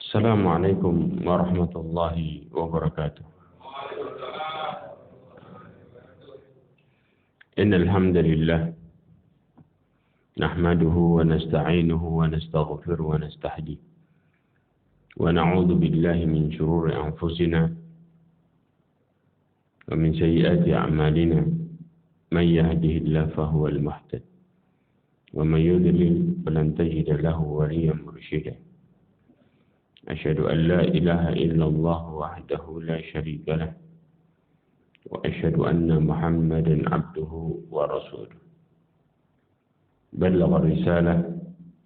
Assalamualaikum warahmatullahi wabarakatuh. Innal hamdalillah nahmaduhu wa nasta'inuhu wa nastaghfiruhu wa nastahdihi wa na'udzu billahi min shururi anfusina wa min sayyiati a'malina man yahdihillahu fahuwal muhtadi wa man yudlil falan tajida lahu waliyyan mursyida. Asyhadu an la ilaha illallah wahdahu la syarika lah wa asyhadu anna Muhammadan abduhu wa rasuluh. Ballagha risalah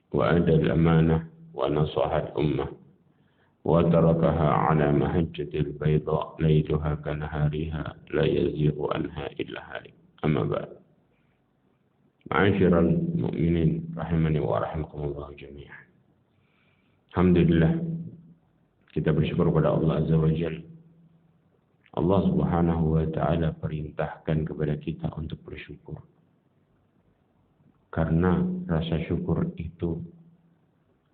wa adda al-amanah wa nasaha al-ummah wa tarakaha ala mahajjatil bayda laylaha kanahariha la yazighu anha illa halik. Amma ba'd. Ma'asyiral mu'minin rahimani wa rahimakumullah jami'an. Alhamdulillah, kita bersyukur kepada Allah Azza wa Jalla. Allah Subhanahu wa Ta'ala perintahkan kepada kita untuk bersyukur. Karena rasa syukur itu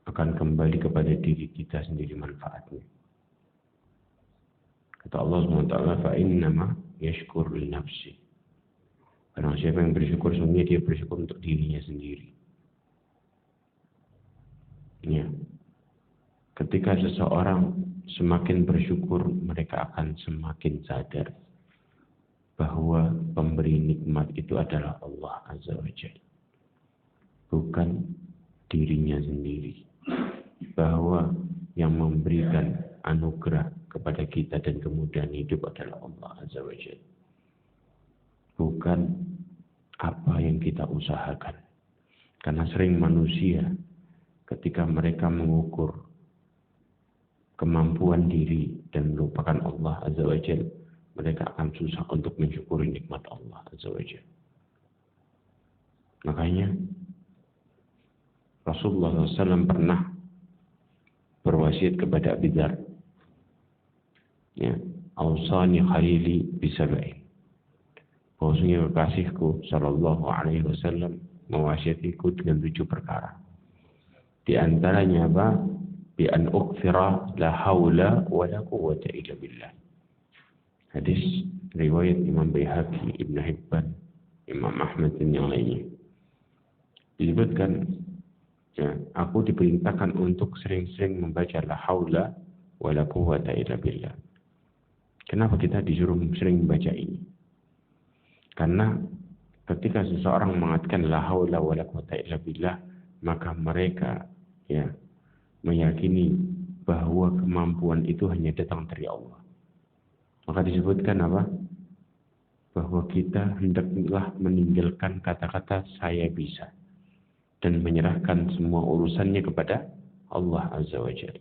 akan kembali kepada diri kita sendiri manfaatnya. Kata Allah Subhanahu wa Ta'ala, fa'innama yashkur li nafsi. Karena siapa yang bersyukur, sebenarnya dia bersyukur untuk dirinya sendiri. Ya. Ketika seseorang semakin bersyukur, mereka akan semakin sadar bahwa pemberi nikmat itu adalah Allah Azza wa Jalla, bukan dirinya sendiri. Bahwa yang memberikan anugerah kepada kita dan kemudahan hidup adalah Allah Azza wa Jalla, bukan apa yang kita usahakan. Karena sering manusia ketika mereka mengukur kemampuan diri dan melupakan Allah Azza wa Jalla, mereka akan susah untuk mensyukuri nikmat Allah Azza wa Jalla. Makanya Rasulullah SAW pernah berwasiat kepada Abi Dzar, ya, "Ausani khalili bisab'in." Bahwasanya kekasihku sallallahu alaihi wasallam mewasiatiku dengan 7 perkara. Di antaranya apa? Bi an ughfira la haula wa la quwwata illa billah. Hadis riwayat Imam Baihaqi, Ibn Hibban, Imam Ahmad dan yang lainnya. Disebutkan, ya, aku diperintahkan untuk sering-sering membaca la haula wa la quwwata illa billah. Kenapa kita disuruh sering membaca ini? Karena ketika seseorang mengatakan la haula wa la quwwata illa billah, maka mereka, ya, meyakini bahwa kemampuan itu hanya datang dari Allah. Maka disebutkan apa? Bahwa kita hendaklah meninggalkan kata-kata saya bisa dan menyerahkan semua urusannya kepada Allah Azza wa Jalla.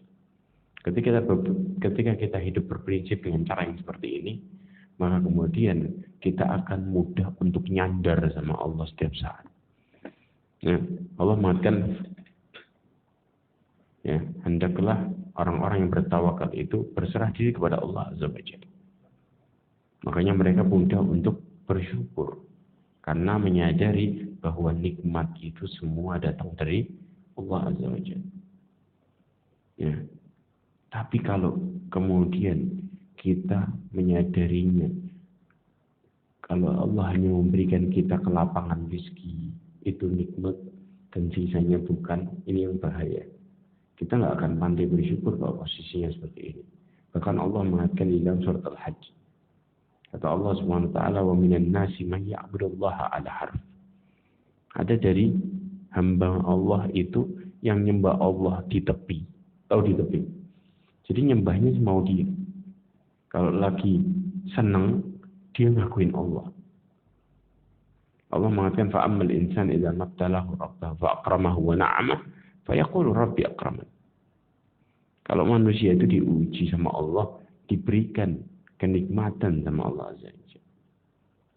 Ketika kita hidup berprinsip dengan cara yang seperti ini, maka kemudian kita akan mudah untuk nyandar sama Allah setiap saat. Nah, Allah mengatakan, ya, hendaklah orang-orang yang bertawakal itu berserah diri kepada Allah Azza wa Jalla. Makanya mereka mudah untuk bersyukur karena menyadari bahwa nikmat itu semua datang dari Allah Azza wa Jalla. Ya. Tapi kalau kemudian kita menyadarinya, kalau Allah hanya memberikan kita kelapangan rezeki, itu nikmat dan sisanya bukan, ini yang bahaya. Kita nggak akan pandai bersyukur kalau posisinya seperti ini. Bahkan Allah mengatakan di dalam surat Al-Hajj, kata Allah Subhanahu wa Ta'ala, wa minan nasi man ya'budullaha ala harf. Ada dari hamba Allah itu yang nyembah Allah di tepi. Tahu di tepi? Jadi nyembahnya semau dia. Kalau lagi senang, dia ngakuin Allah. Allah mengatakan, fa'ammal insan idza mabtalahu rabbahu fa'akramahu wa na'amahu fayaqulu rabbi akraman. Kalau manusia itu diuji sama Allah, diberikan kenikmatan sama Allah Azza wa Jalla,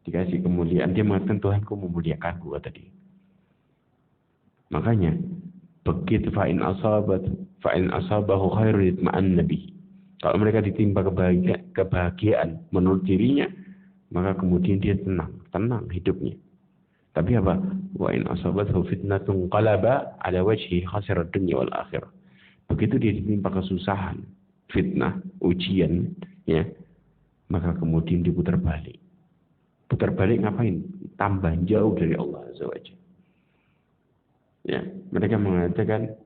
dikasih kemuliaan, dia mengatakan Tuhanku memuliakanku tadi. Makanya begitu fa'in asabahu khairun yatma'an nabi. Kalau mereka ditimpa kebahagiaan menurut dirinya, maka kemudian dia tenang hidupnya. Tapi apa? Wa in asabathu fitnatun qalaba ala wajhi khasira dunya wal akhirah. Begitu dia ditimpa kesusahan, fitnah, ujian, ya, maka kemudian diputar balik. Putar balik ngapain? Tambah jauh dari Allah Azza wa Jalla. Ya, mereka mengatakan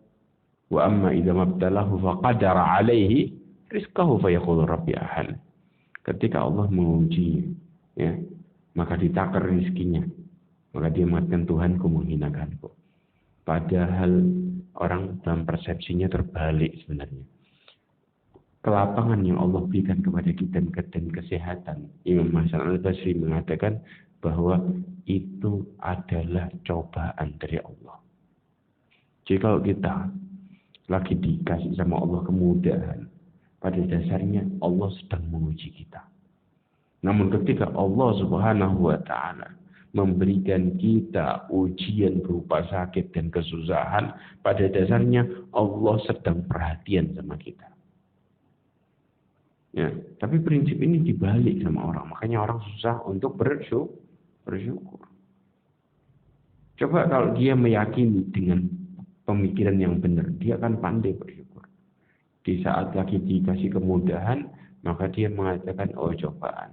wa amma idza mabtalahu faqadara alaihi rizqahu fayaqulu rabbi ahan. Ketika Allah menguji, ya, maka ditakar rezekinya. Maka dia mengatakan Tuhanku menghinakanku. Padahal orang dalam persepsinya terbalik sebenarnya. Kelapangan yang Allah berikan kepada kita dan kesehatan. Imam Hasan Al-Basri mengatakan bahwa itu adalah cobaan dari Allah. Jadi kalau kita lagi dikasih sama Allah kemudahan, pada dasarnya Allah sedang menguji kita. Namun ketika Allah Subhanahu wa Ta'ala memberikan kita ujian berupa sakit dan kesusahan, pada dasarnya Allah sedang perhatian sama kita. Ya, tapi prinsip ini dibalik sama orang, makanya orang susah untuk bersyukur. Coba kalau dia meyakini dengan pemikiran yang benar, dia akan pandai bersyukur. Di saat lagi dikasih kemudahan, maka dia mengatakan, oh cobaan.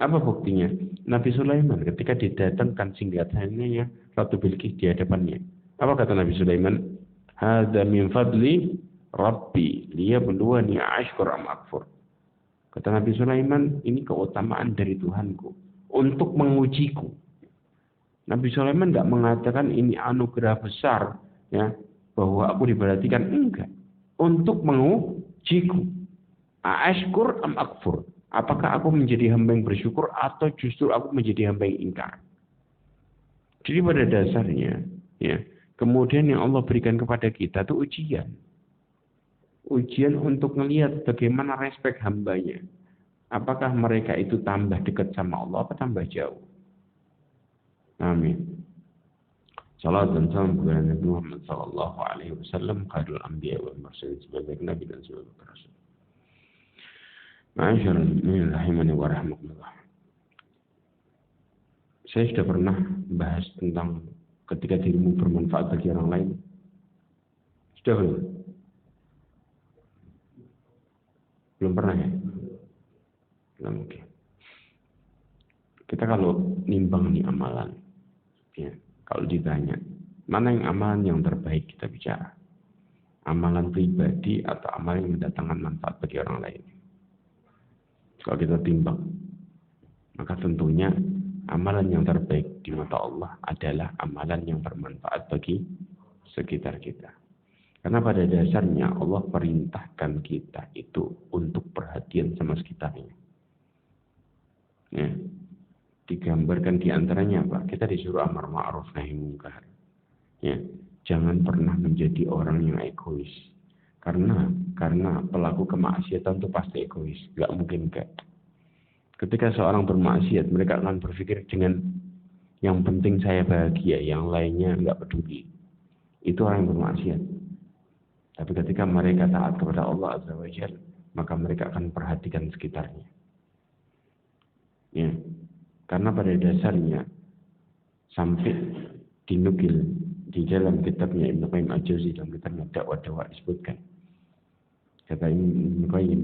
Apa buktinya? Nabi Sulaiman ketika didatangkan singgatannya Ratu Bilqis di hadapannya. Apa kata Nabi Sulaiman? Hadza min fadli Rabbi liyabluwani ashkur am akfur. Kata Nabi Sulaiman, ini keutamaan dari Tuhanku untuk mengujiku. Nabi Sulaiman enggak mengatakan ini anugerah besar, ya, bahwa aku diperhatikan, enggak. Untuk mengujiku. Ashkur am akfur. Apakah aku menjadi hamba yang bersyukur atau justru aku menjadi hamba yang ingkar? Jadi pada dasarnya, ya, kemudian yang Allah berikan kepada kita itu ujian. Ujian untuk melihat bagaimana respek hambanya. Apakah mereka itu tambah dekat sama Allah atau tambah jauh? Amin. Salat dan salam kepada Nabi Muhammad sallallahu alaihi wasallam, khairul anbiya wal mursalin, sebagai nabi dan sebagai rasul. Ma'asyiral mu'minin rahimani wa rahmatullah. Saya sudah pernah bahas tentang ketika dirimu bermanfaat bagi orang lain. Sudah belum? Belum pernah ya? Belum, oke. Kita kalau nimbang nih amalan, ya, kalau ditanya, mana yang amalan yang terbaik, kita bicara. Amalan pribadi atau amalan yang mendatangkan manfaat bagi orang lain. Kalau kita timbang, maka tentunya amalan yang terbaik di mata Allah adalah amalan yang bermanfaat bagi sekitar kita. Karena pada dasarnya Allah perintahkan kita itu untuk perhatian sama sekitarnya. Ya, digambarkan di antaranya apa? Kita disuruh amar ma'ruf nahi munkar. Ya, jangan pernah menjadi orang yang egois. Karena pelaku kemaksiatan itu pasti egois, nggak mungkin enggak. Ketika seorang bermaksiat, mereka akan berpikir dengan yang penting saya bahagia, yang lainnya nggak peduli. Itu orang yang bermaksiat. Tapi ketika mereka taat kepada Allah Azza wa Jalla, maka mereka akan perhatikan sekitarnya. Ya, karena pada dasarnya sampai dinukil di dalam kitabnya Ibnu Qayyim Al-Jauzi, dalam kitabnya Dakwah disebutkan. Kata Ibnu Qayyim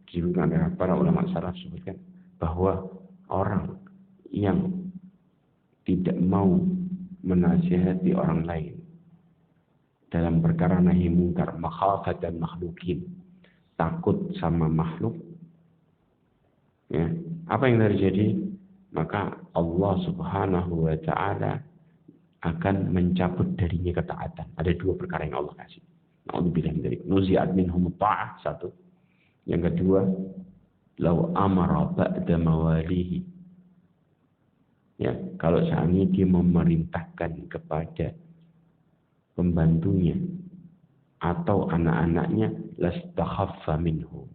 disebutkan oleh para ulama salaf, sebutkan bahwa orang yang tidak mau menasihati orang lain dalam perkara nahi mungkar, makhafat dan makhlukin, takut sama makhluk, ya, apa yang terjadi? Maka Allah Subhanahu wa Ta'ala akan mencabut darinya ketaatan. Ada dua perkara yang Allah kasih. Na'udzubillah dari nuzi'at minhum ta'ah, satu. Yang kedua, law amara ba'da mawalihi. Ya, kalau seandainya dia memerintahkan kepada pembantunya atau anak-anaknya, lastakhaffa minhu,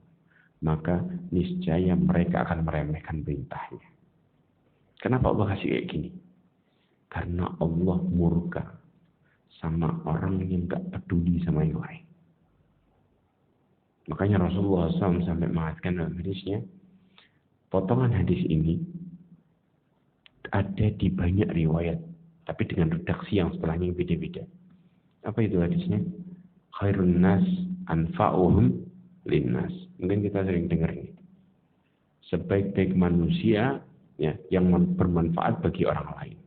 maka niscaya mereka akan meremehkan perintahnya. Kenapa Allah kasih kayak gini? Karena Allah murka sama orang yang gak peduli sama yang lain. Makanya Rasulullah SAW sampai mengatakan dalam hadisnya, potongan hadis ini ada di banyak riwayat, tapi dengan redaksi yang setelahnya beda-beda. Apa itu hadisnya? Khairun nas anfa'uhum linnas. Mungkin kita sering dengar ini. Sebaik-baik manusia ya, yang bermanfaat bagi orang lain.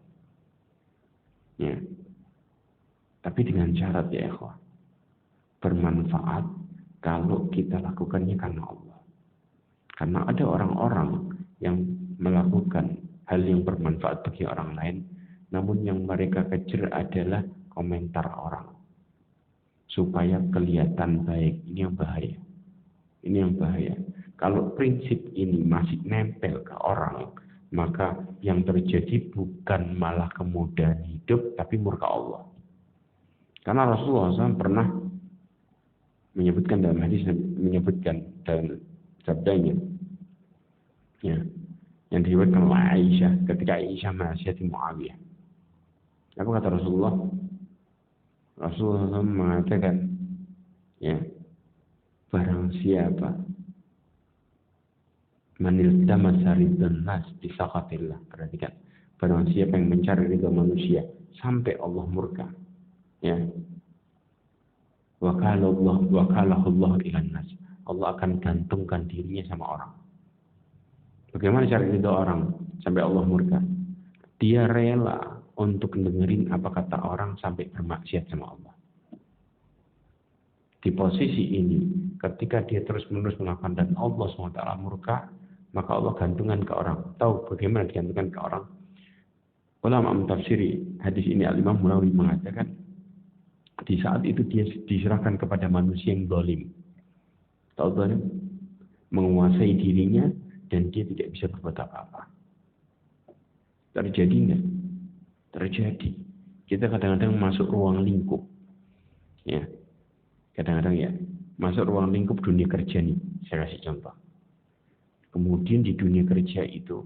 Ya. Tapi dengan syarat ya ikhwah. Bermanfaat kalau kita lakukannya karena Allah. Karena ada orang-orang yang melakukan hal yang bermanfaat bagi orang lain, namun yang mereka kejar adalah komentar orang. Supaya kelihatan baik. Ini yang bahaya. Ini yang bahaya. Kalau prinsip ini masih nempel ke orang, maka yang terjadi bukan malah kemudahan hidup, tapi murka Allah. Karena Rasulullah SAW pernah menyebutkan dalam hadis, menyebutkan dalam sabdanya, ya, yang diriwayatkan oleh Aisyah ketika Aisyah menasihati Muawiyah. Apa kata Rasulullah? Rasulullah SAW mengatakan, ya, barang siapa maniltamasa ridwan nas bisaqatillah. Perhatikan, barang siapa yang mencari ridha manusia sampai Allah murka, ya, wakalahullah ilan nas, Allah akan gantungkan dirinya sama orang. Bagaimana cari ridha orang sampai Allah murka? Dia rela untuk dengerin apa kata orang sampai bermaksiat sama Allah. Di posisi ini, ketika dia terus-menerus melakukan dan Allah SWT murka, maka Allah gantungan ke orang. Tahu bagaimana digantungkan ke orang? Ulama mentafsiri hadis ini, Al-Imam Munawi mengatakan, di saat itu dia diserahkan kepada manusia yang zalim. Tahu zalim? Menguasai dirinya dan dia tidak bisa berbuat apa-apa. Terjadi nggak? Terjadi. Kita kadang-kadang masuk ruang lingkup. Ya. Kadang-kadang ya, masuk ruang lingkup dunia kerja nih. Saya kasih contoh. Kemudian di dunia kerja itu,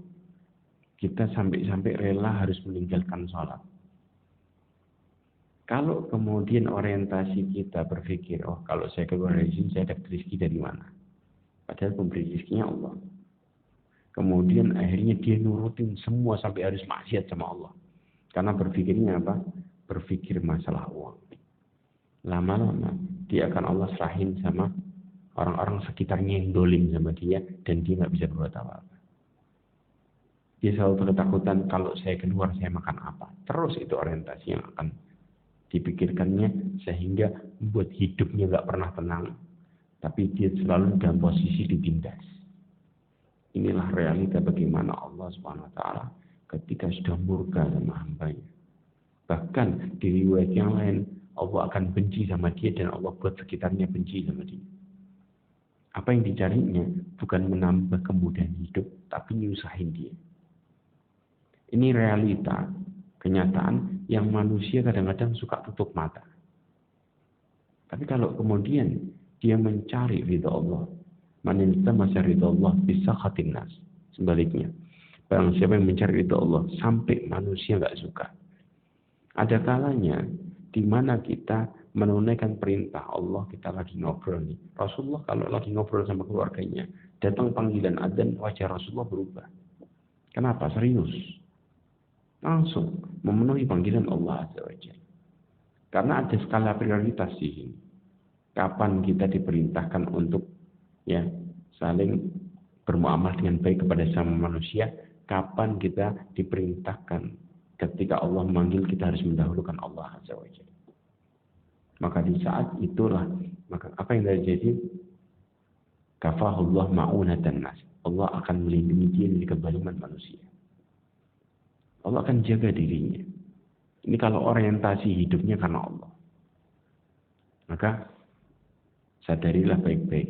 kita sampai-sampai rela harus meninggalkan sholat. Kalau kemudian orientasi kita berpikir, oh kalau saya keluar dari sini, saya dapat rezeki dari mana? Padahal pemberi rezekinya Allah. Kemudian akhirnya dia nurutin semua sampai harus maksiat sama Allah. Karena berpikirnya apa? Berpikir masalah uang. Lama-lama dia akan Allah serahin sama orang-orang sekitarnya yang dolim sama dia, dan dia nggak bisa berbuat apa-apa. Dia selalu ketakutan, kalau saya keluar saya makan apa. Terus itu orientasi yang akan dipikirkannya, sehingga membuat hidupnya nggak pernah tenang, tapi dia selalu dalam posisi ditindas. Inilah realita bagaimana Allah SWT ketika sudah murka sama hambanya. Bahkan di riwayat yang lain, Allah akan benci sama dia dan Allah buat sekitarnya benci sama dia. Apa yang dicarinya bukan menambah kemudahan hidup, tapi nyusahin dia. Ini realita, kenyataan yang manusia kadang-kadang suka tutup mata. Tapi kalau kemudian dia mencari ridha Allah, maniltamasa ridha Allah bisakhatin nas. Sebaliknya, barang siapa yang mencari ridha Allah sampai manusia nggak suka. Ada kalanya di mana kita menunaikan perintah Allah, kita lagi ngobrol nih. Rasulullah kalau lagi ngobrol sama keluarganya, datang panggilan adzan, wajah Rasulullah berubah. Kenapa? Serius. Langsung memenuhi panggilan Allah Azza wa Jalla. Karena ada skala prioritas di sini. Kapan kita diperintahkan untuk ya saling bermuamalah dengan baik kepada sama manusia, kapan kita diperintahkan ketika Allah memanggil kita harus mendahulukan Allah Azza wa Jalla. Maka di saat itulah, maka apa yang terjadi? Kafahullah ma'unatan nas. Allah akan melindungi dia dari kezaliman manusia. Allah akan jaga dirinya. Ini kalau orientasi hidupnya karena Allah. Maka sadarilah baik-baik.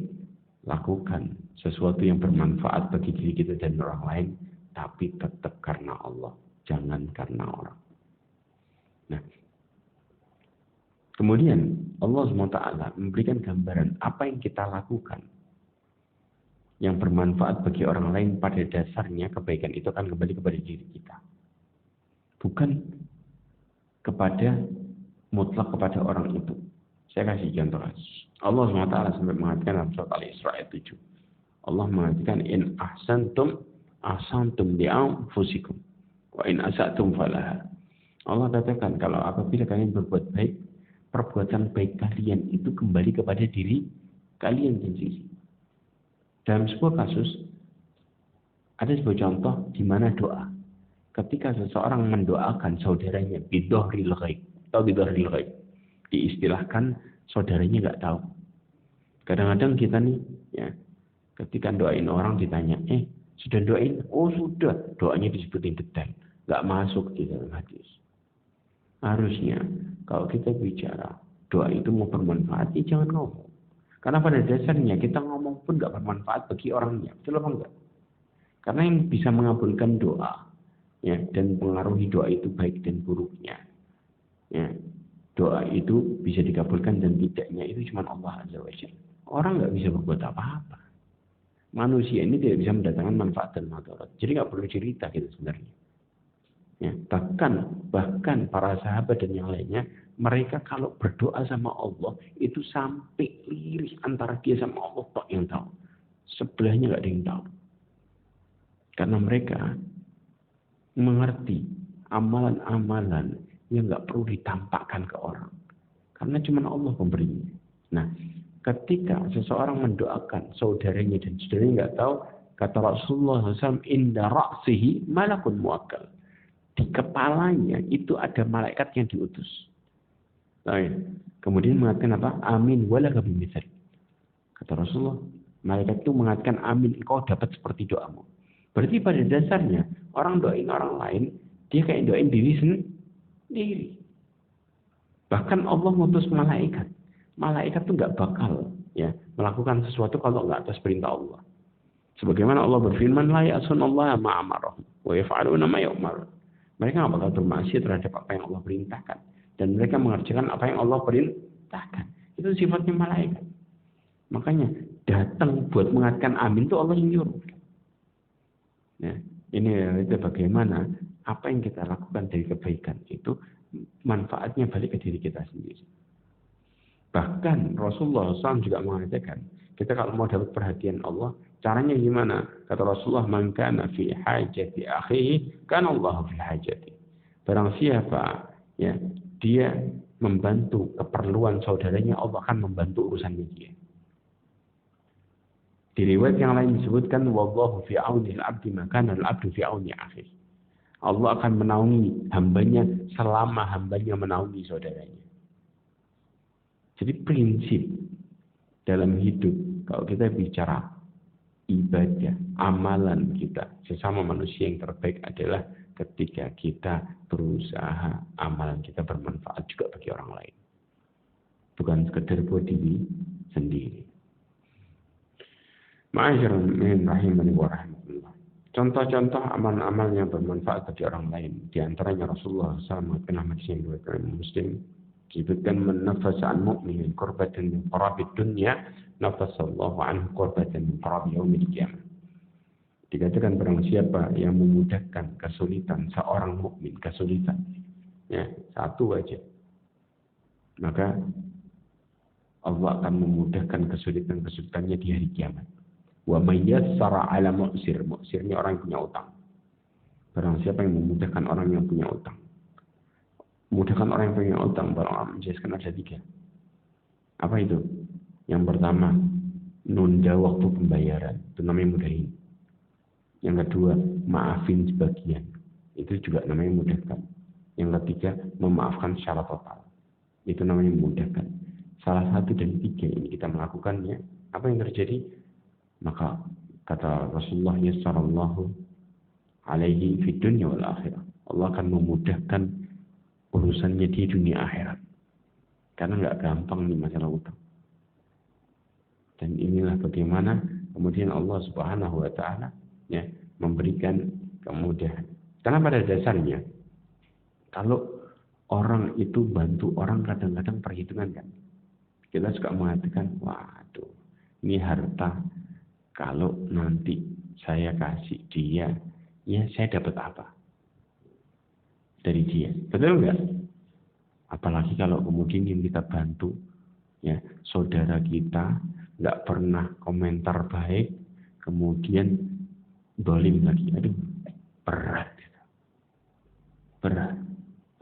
Lakukan sesuatu yang bermanfaat bagi diri kita dan orang lain, tapi tetap karena Allah. Jangan karena orang. Nah, kemudian Allah SWT memberikan gambaran apa yang kita lakukan yang bermanfaat bagi orang lain. Pada dasarnya kebaikan itu akan kembali kepada diri kita, bukan kepada mutlak kepada orang itu. Saya kasih contoh. Allah SWT sampai mengatakan dalam surat Al-Isra ayat 7. Allah mengatakan, in ahsantum li anfusikum wa in asatum falaha. Allah katakan kalau apabila kalian berbuat baik, perbuatan baik kalian itu kembali kepada diri kalian sendiri. Dalam sebuah kasus, ada sebuah contoh di mana doa. Ketika seseorang mendoakan saudaranya bidhahril ghaib atau bidhahril ghaib, diistilahkan saudaranya nggak tahu. Kadang-kadang kita nih, ya, ketika doain orang ditanya, sudah doain? Oh sudah, doanya disebutin detail, nggak masuk di dalam hadis. Harusnya kalau kita bicara doa itu mau bermanfaat, jangan ngomong. Karena pada dasarnya kita ngomong pun nggak bermanfaat bagi orangnya, betul apa enggak? Karena yang bisa mengabulkan doa, ya, dan mengaruhi doa itu baik dan buruknya, ya, doa itu bisa dikabulkan dan tidaknya itu cuma Allah Azza wa Jalla. Orang nggak bisa berbuat apa-apa. Manusia ini tidak bisa mendatangkan manfaat dan madarat. Jadi nggak perlu cerita gitu sebenarnya. Ya, bahkan para sahabat dan yang lainnya, mereka kalau berdoa sama Allah itu sampai lirih antara dia sama Allah tok yang tahu. Sebelahnya nggak ada yang tahu. Karena mereka mengerti amalan-amalan yang nggak perlu ditampakkan ke orang. Karena cuma Allah pemberinya. Nah, ketika seseorang mendoakan saudaranya dan saudaranya nggak tahu, kata Rasulullah SAW, inda ra'sihi malakun muakkal. Di kepalanya itu ada malaikat yang diutus. Kemudian mengatakan apa? Amin walaka bimithal. Kata Rasulullah, malaikat itu mengatakan amin, engkau dapat seperti doamu. Berarti pada dasarnya orang doain orang lain, dia kayak doain diri sendiri. Bahkan Allah ngutus malaikat. Malaikat itu nggak bakal, ya, melakukan sesuatu kalau nggak atas perintah Allah. Sebagaimana Allah berfirman, la ya'sunallaha ma amarahum wa yaf'aluna ma yu'marun. Mereka nggak bakal bermaksiat terhadap apa yang Allah perintahkan, dan mereka mengerjakan apa yang Allah perintahkan. Itu sifatnya malaikat. Makanya datang buat mengatakan amin itu Allah yang nyuruh. Ya, ini itu bagaimana apa yang kita lakukan dari kebaikan itu manfaatnya balik ke diri kita sendiri. Bahkan Rasulullah SAW juga mengatakan, kita kalau mau dapat perhatian Allah, caranya gimana? Kata Rasulullah, man kana fi hajati akhihi, kana Allah fi hajati. Barang siapa, ya, dia membantu keperluan saudaranya, Allah akan membantu urusannya dia. Di riwayat yang lain disebutkan, wallahu fi auni al-abdi ma kana al-abdu fi auni akhihi. Allah akan menaungi hambanya selama hambanya menaungi saudaranya. Jadi prinsip dalam hidup, kalau kita bicara ibadah, amalan kita sesama manusia yang terbaik adalah ketika kita berusaha amalan kita bermanfaat juga bagi orang lain. Bukan sekedar buat diri sendiri. Ma'asyiral mu'minin rahimani wa rahimakumullah. Contoh-contoh amal-amal yang bermanfaat bagi orang lain. Di antaranya Rasulullah SAW mengatakan hadis yang diriwayatkan Muslim, disebutkan menafasa an mu'minin qurbatan min qarabid dunya, nafasallahu anhu qurbatan min qarabi yaumil qiyamah. Dikatakan barang siapa yang memudahkan kesulitan seorang mukmin, kesulitan, ya, satu aja, maka Allah akan memudahkan kesulitan-kesulitannya di hari kiamat. Wa may yassara 'ala mu'sir, mu'sirnya orang yang punya utang. Barang siapa yang memudahkan orang yang punya utang. Memudahkan orang yang punya utang, barang menjelaskan ada 3. Apa itu? Yang pertama, nunda waktu pembayaran, itu namanya mudahin. Yang kedua, maafin sebagian, itu juga namanya mudahkan. Yang ketiga, memaafkan secara total, itu namanya memudahkan. Salah satu dari 3 ini kita melakukannya, apa yang terjadi? Maka kata Rasulullah sallallahu alaihi fi dunya wal akhirah, Allah akan memudahkan urusannya di dunia akhirat. Karena nggak gampang nih masalah utang. Dan inilah bagaimana kemudian Allah Subhanahu wa taala, ya, memberikan kemudahan. Karena pada dasarnya kalau orang itu bantu orang kadang-kadang perhitungan kan. Kita suka mengatakan, waduh, ini harta kalau nanti saya kasih dia, ya saya dapat apa dari dia. Betul enggak? Apalagi kalau kemudian yang kita bantu, ya, saudara kita nggak pernah komentar baik, kemudian dolim lagi. Aduh, berat. Berat.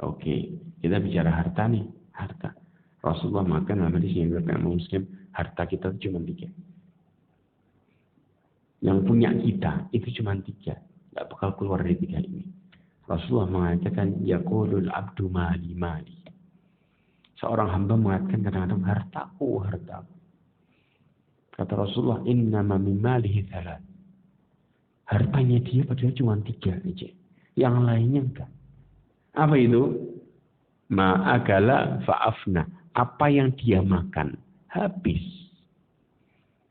Oke, kita bicara harta nih. Harta. Rasulullah makan dalam hadis yang diriwayatkan Muslim, harta kita itu cuma 3. Yang punya kita itu cuma 3. Tidak bakal keluar dari 3 ini. Rasulullah mengatakan, yaqulul abdu mali mali. Seorang hamba mengatakan kadang-kadang, hartaku, hartaku. Kata Rasulullah, innama min malihi thalath. Hartanya dia padahal cuma 3 aja. Yang lainnya enggak. Apa itu? Ma'akala fa'afna. Apa yang dia makan, habis.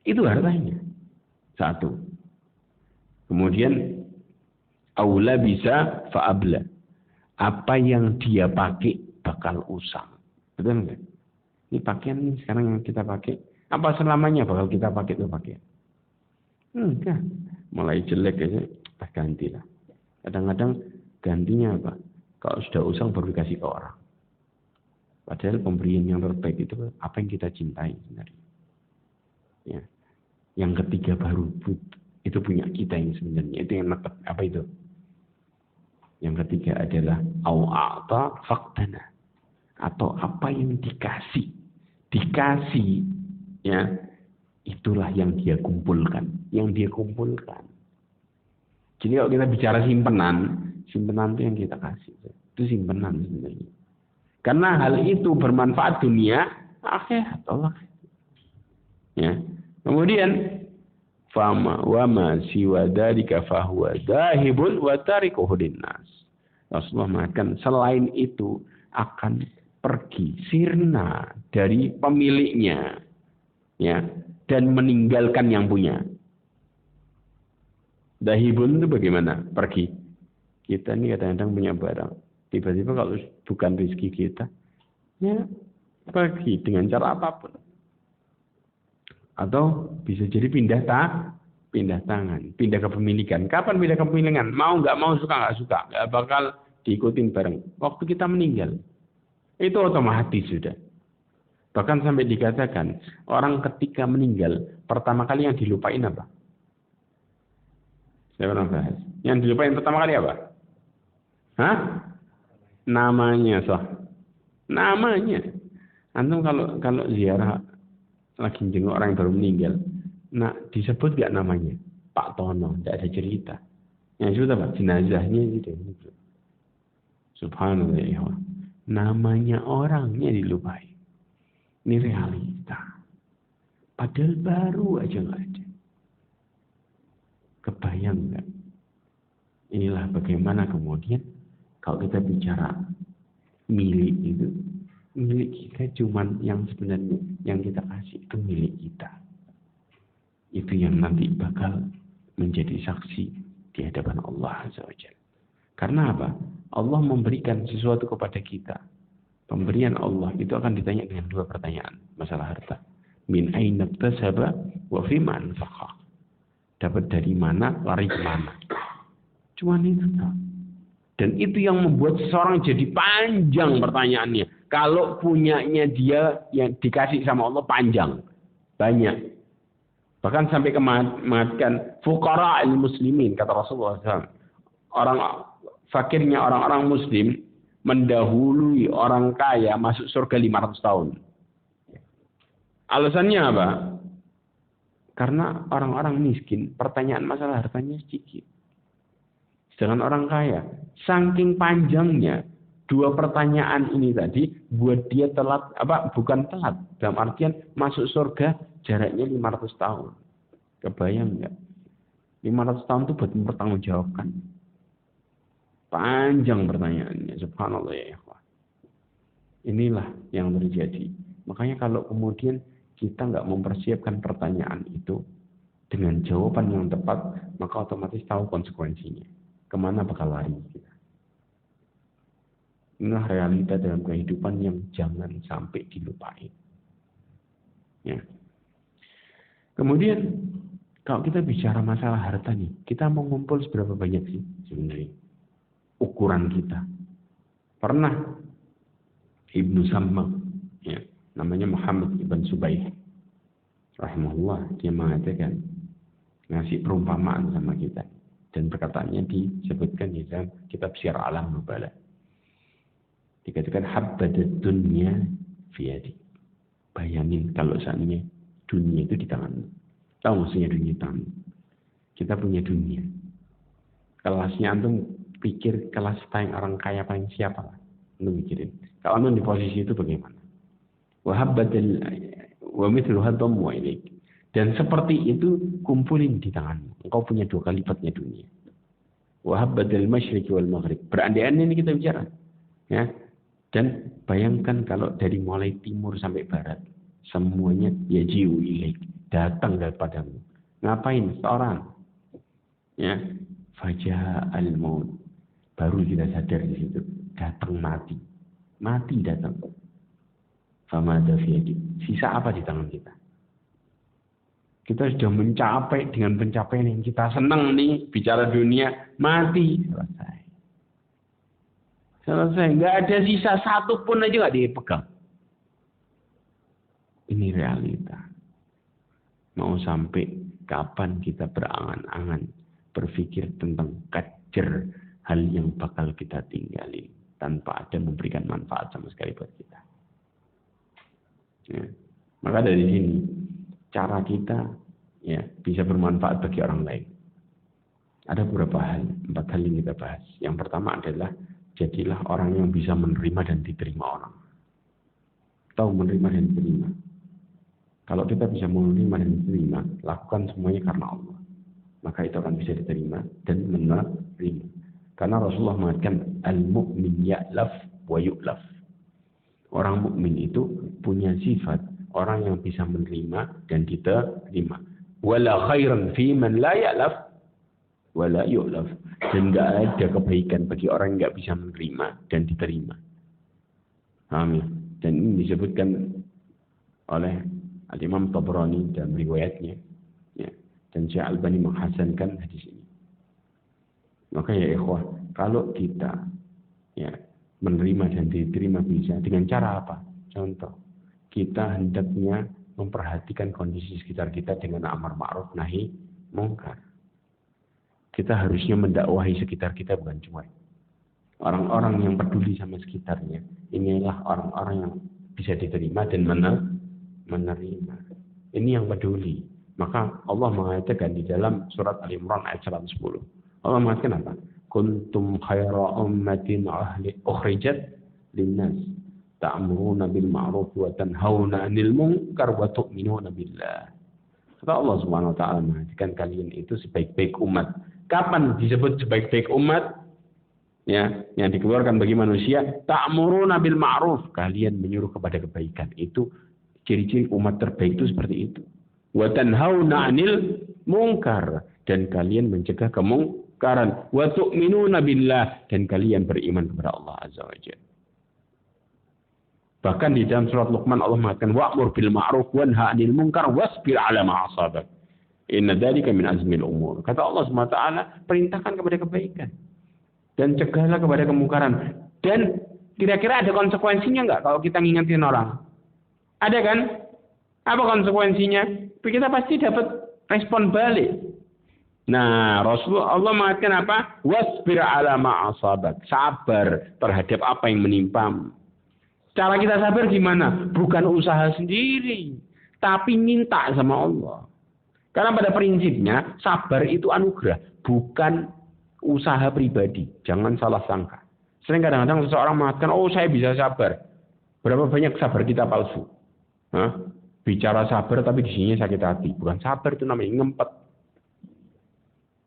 Itu hartanya. 1. Kemudian, aula bisa fa'abla. Apa yang dia pakai, bakal usang. Betul enggak? Ini pakaian ini sekarang yang kita pakai. Apa selamanya bakal kita pakai itu pakaian? Enggak. Mulai jelek aja, kita gantilah. Kadang-kadang gantinya apa? Kalau sudah usang baru dikasih ke orang. Padahal pemberian yang terbaik itu apa yang kita cintai sebenarnya. Ya. Yang ketiga baru itu punya kita yang sebenarnya. Itu yang apa itu? Yang ketiga adalah au'ata faktana. Atau apa yang dikasih. Dikasih. Ya. Itulah yang dia kumpulkan. Yang dia kumpulkan. Jadi kalau kita bicara simpenan itu yang kita kasih. Itu simpenan sebenarnya. Karena hal itu bermanfaat dunia, akhirat Allah. Ya. Kemudian fama wa ma siwa dzalika fa huwa dzahibun wa tarikuhu linnas. Rasulullah mengatakan selain itu akan pergi sirna dari pemiliknya. Ya, dan meninggalkan yang punya. Dahibun itu bagaimana? Pergi. Kita ini kadang-kadang punya barang. Tiba-tiba kalau bukan rezeki kita, ya pergi dengan cara apapun. Atau bisa jadi pindah tangan, pindah kepemilikan. Kapan pindah kepemilikan? Mau nggak mau, suka nggak suka, nggak bakal diikutin bareng. Waktu kita meninggal, itu otomatis sudah. Bahkan sampai dikatakan, orang ketika meninggal, pertama kali yang dilupain apa? Saya pernah bahas. Yang dilupain pertama kali apa? Hah? Namanya, namanya. Antum kalau ziarah lagi jenguk orang yang baru meninggal, nah disebut gak namanya? Pak Tono, tidak ada cerita. Yang disebut apa? Jenazahnya gitu. Subhanallah ya. Namanya orangnya dilupain. Ini realita. Padahal baru aja nggak ada. Kebayang nggak? Inilah bagaimana kemudian kalau kita bicara milik itu, milik kita cuman yang sebenarnya yang kita kasih itu milik kita. Itu yang nanti bakal menjadi saksi di hadapan Allah Azza wa Jalla. Karena apa? Allah memberikan sesuatu kepada kita. Pemberian Allah itu akan ditanya dengan 2 pertanyaan masalah harta. Min aina iktasaba wa fima anfaqa. Dapat dari mana, lari ke mana. Cuman itu. Dan itu yang membuat seseorang jadi panjang pertanyaannya. Kalau punyanya dia yang dikasih sama Allah panjang. Banyak. Bahkan sampai mengatakan fuqara al-muslimin, kata Rasulullah SAW. Fakirnya orang-orang muslim mendahului orang kaya masuk surga 500 tahun. Alasannya apa? Karena orang-orang miskin, pertanyaan masalah hartanya sedikit. Sedangkan orang kaya, saking panjangnya 2 pertanyaan ini tadi buat dia telat, bukan telat, dalam artian masuk surga jaraknya 500 tahun. Kebayang nggak? 500 tahun itu buat mempertanggungjawabkan. Panjang pertanyaannya, subhanallah ya ikhwan. Inilah yang terjadi. Makanya kalau kemudian kita nggak mempersiapkan pertanyaan itu dengan jawaban yang tepat, maka otomatis tahu konsekuensinya. Kemana bakal lari kita. Inilah realita dalam kehidupan yang jangan sampai dilupain. Ya. Kemudian, kalau kita bicara masalah harta nih, kita mau ngumpul seberapa banyak sih sebenarnya? Ukuran kita. Pernah Ibnu Sammak, ya, namanya Muhammad ibn Subaih, rahimahullah, dia mengatakan, ngasih perumpamaan sama kita. Dan perkataannya disebutkan di dalam kitab Syiar Alam Nubala. Dikatakan, habbadat dunya fi yadi. Bayangin kalau seandainya dunia itu di tanganmu. Tahu maksudnya dunia di tanganmu? Kita punya dunia. Kelasnya antum pikir kelas paling orang kaya paling siapa lah. Antum mikirin. Kalau antum di posisi itu bagaimana? Wa mithlu hadam wa ilaik. Dan seperti itu kumpulin di tanganmu. Engkau punya 2 kali lipatnya dunia. Wa habbatil masyriqi wal maghrib. Berandai-andai ini kita bicara. Ya. Dan bayangkan kalau dari mulai timur sampai barat semuanya yajiu ilaik, datang daripadamu. Ngapain? Seorang. Ya. Faja'al maut. Baru kita sadar di situ. Datang mati. Mati datang. Famada fi. Sisa apa di tangan kita? Kita sudah mencapai dengan pencapaian yang kita senang nih, bicara dunia, mati, selesai, nggak ada sisa satu pun aja nggak dipegang. Ini realita. Mau sampai kapan kita berangan-angan berpikir tentang kader hal yang bakal kita tinggalin tanpa ada memberikan manfaat sama sekali buat kita. Ya. Maka dari sini cara kita ya bisa bermanfaat bagi orang lain. Ada beberapa hal, 4 hal yang kita bahas. Yang pertama adalah jadilah orang yang bisa menerima dan diterima orang. Tahu menerima dan diterima. Kalau kita bisa menerima dan diterima, lakukan semuanya karena Allah. Maka itu akan bisa diterima dan menerima. Karena Rasulullah mengatakan al-mu'min ya'laf wa yu'laf. Orang mukmin itu punya sifat orang yang bisa menerima dan diterima. Wala khairan fi man la ya'laf wala yu'laf. Dan enggak ada kebaikan bagi orang yang enggak bisa menerima dan diterima. Amin. Dan ini disebutkan oleh Al-Imam Tabrani dalam riwayatnya. Ya. Dan Syekh Albani menghasankan hadis ini. Maka ya ikhwah, kalau kita ya menerima dan diterima bisa dengan cara apa? Contoh, kita hendaknya memperhatikan kondisi sekitar kita dengan amar ma'ruf nahi mungkar. Kita harusnya mendakwahi sekitar kita, bukan cuma orang-orang yang peduli sama sekitarnya. Inilah orang-orang yang bisa diterima dan menerima. Ini yang peduli. Maka Allah mengatakan di dalam surat Al-Imran ayat 110. Allah mengatakan apa? Kuntum khaira ummatin ukhrijat linnas ta'muruna bil ma'ruf wa tanhauna 'anil munkar wa tu'minuna billah. Kata Allah Subhanahu wa taala mengatakan kalian itu sebaik-baik umat. Kapan disebut sebaik-baik umat? Ya, yang dikeluarkan bagi manusia, ta'muruna bil ma'ruf, kalian menyuruh kepada kebaikan. Itu ciri-ciri umat terbaik itu seperti itu. Wa tanhauna 'anil munkar, dan kalian mencegah kemungkaran. Wa tu'minuna billah, dan kalian beriman kepada Allah Azza wa Jalla. Bahkan di dalam surat Luqman Allah mengatakan wa'mur bil ma'ruf wanha 'anil munkar wasbir 'ala ma asabak. Inna dzalika min azmil umur. Kata Allah Subhanahu wa taala, perintahkan kepada kebaikan dan cegahlah kepada kemungkaran. Dan kira-kira ada konsekuensinya enggak kalau kita ngingetin orang? Ada kan? Apa konsekuensinya? Kita pasti dapat respon balik. Nah, Rasulullah Allah mengatakan apa? Wasbir 'ala ma asabak. Sabar terhadap apa yang menimpamu. Cara kita sabar gimana? Bukan usaha sendiri, tapi minta sama Allah. Karena pada prinsipnya sabar itu anugerah, bukan usaha pribadi. Jangan salah sangka. Sering kadang-kadang seseorang mengatakan, oh saya bisa sabar. Berapa banyak sabar kita palsu? Hah? Bicara sabar tapi di sini sakit hati. Bukan sabar, itu namanya ngempet.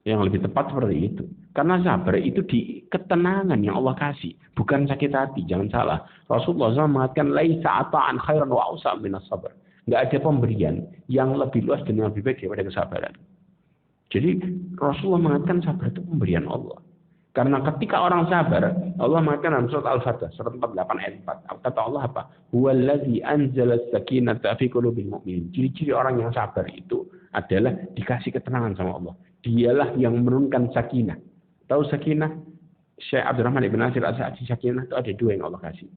Yang lebih tepat seperti itu. Karena sabar itu di ketenangan yang Allah kasih. Bukan sakit hati, jangan salah. Rasulullah SAW mengatakan, laisa ata'an khairan wa awsa' minas sabar. Nggak ada pemberian yang lebih luas dan yang lebih baik daripada kesabaran. Jadi Rasulullah mengatakan sabar itu pemberian Allah. Karena ketika orang sabar, Allah mengatakan dalam surat Al-Fatih, surat 48 ayat 4. Kata Allah apa? Huwallazi anzala as-sakinata fi qulubil mu'minin. Ciri-ciri orang yang sabar itu adalah dikasih ketenangan sama Allah. Dialah yang menurunkan sakinah. Tahu sakinah? Syekh Abdurrahman Ibn Nasir As-Sa'di, sakinah itu ada 2 yang Allah kasih.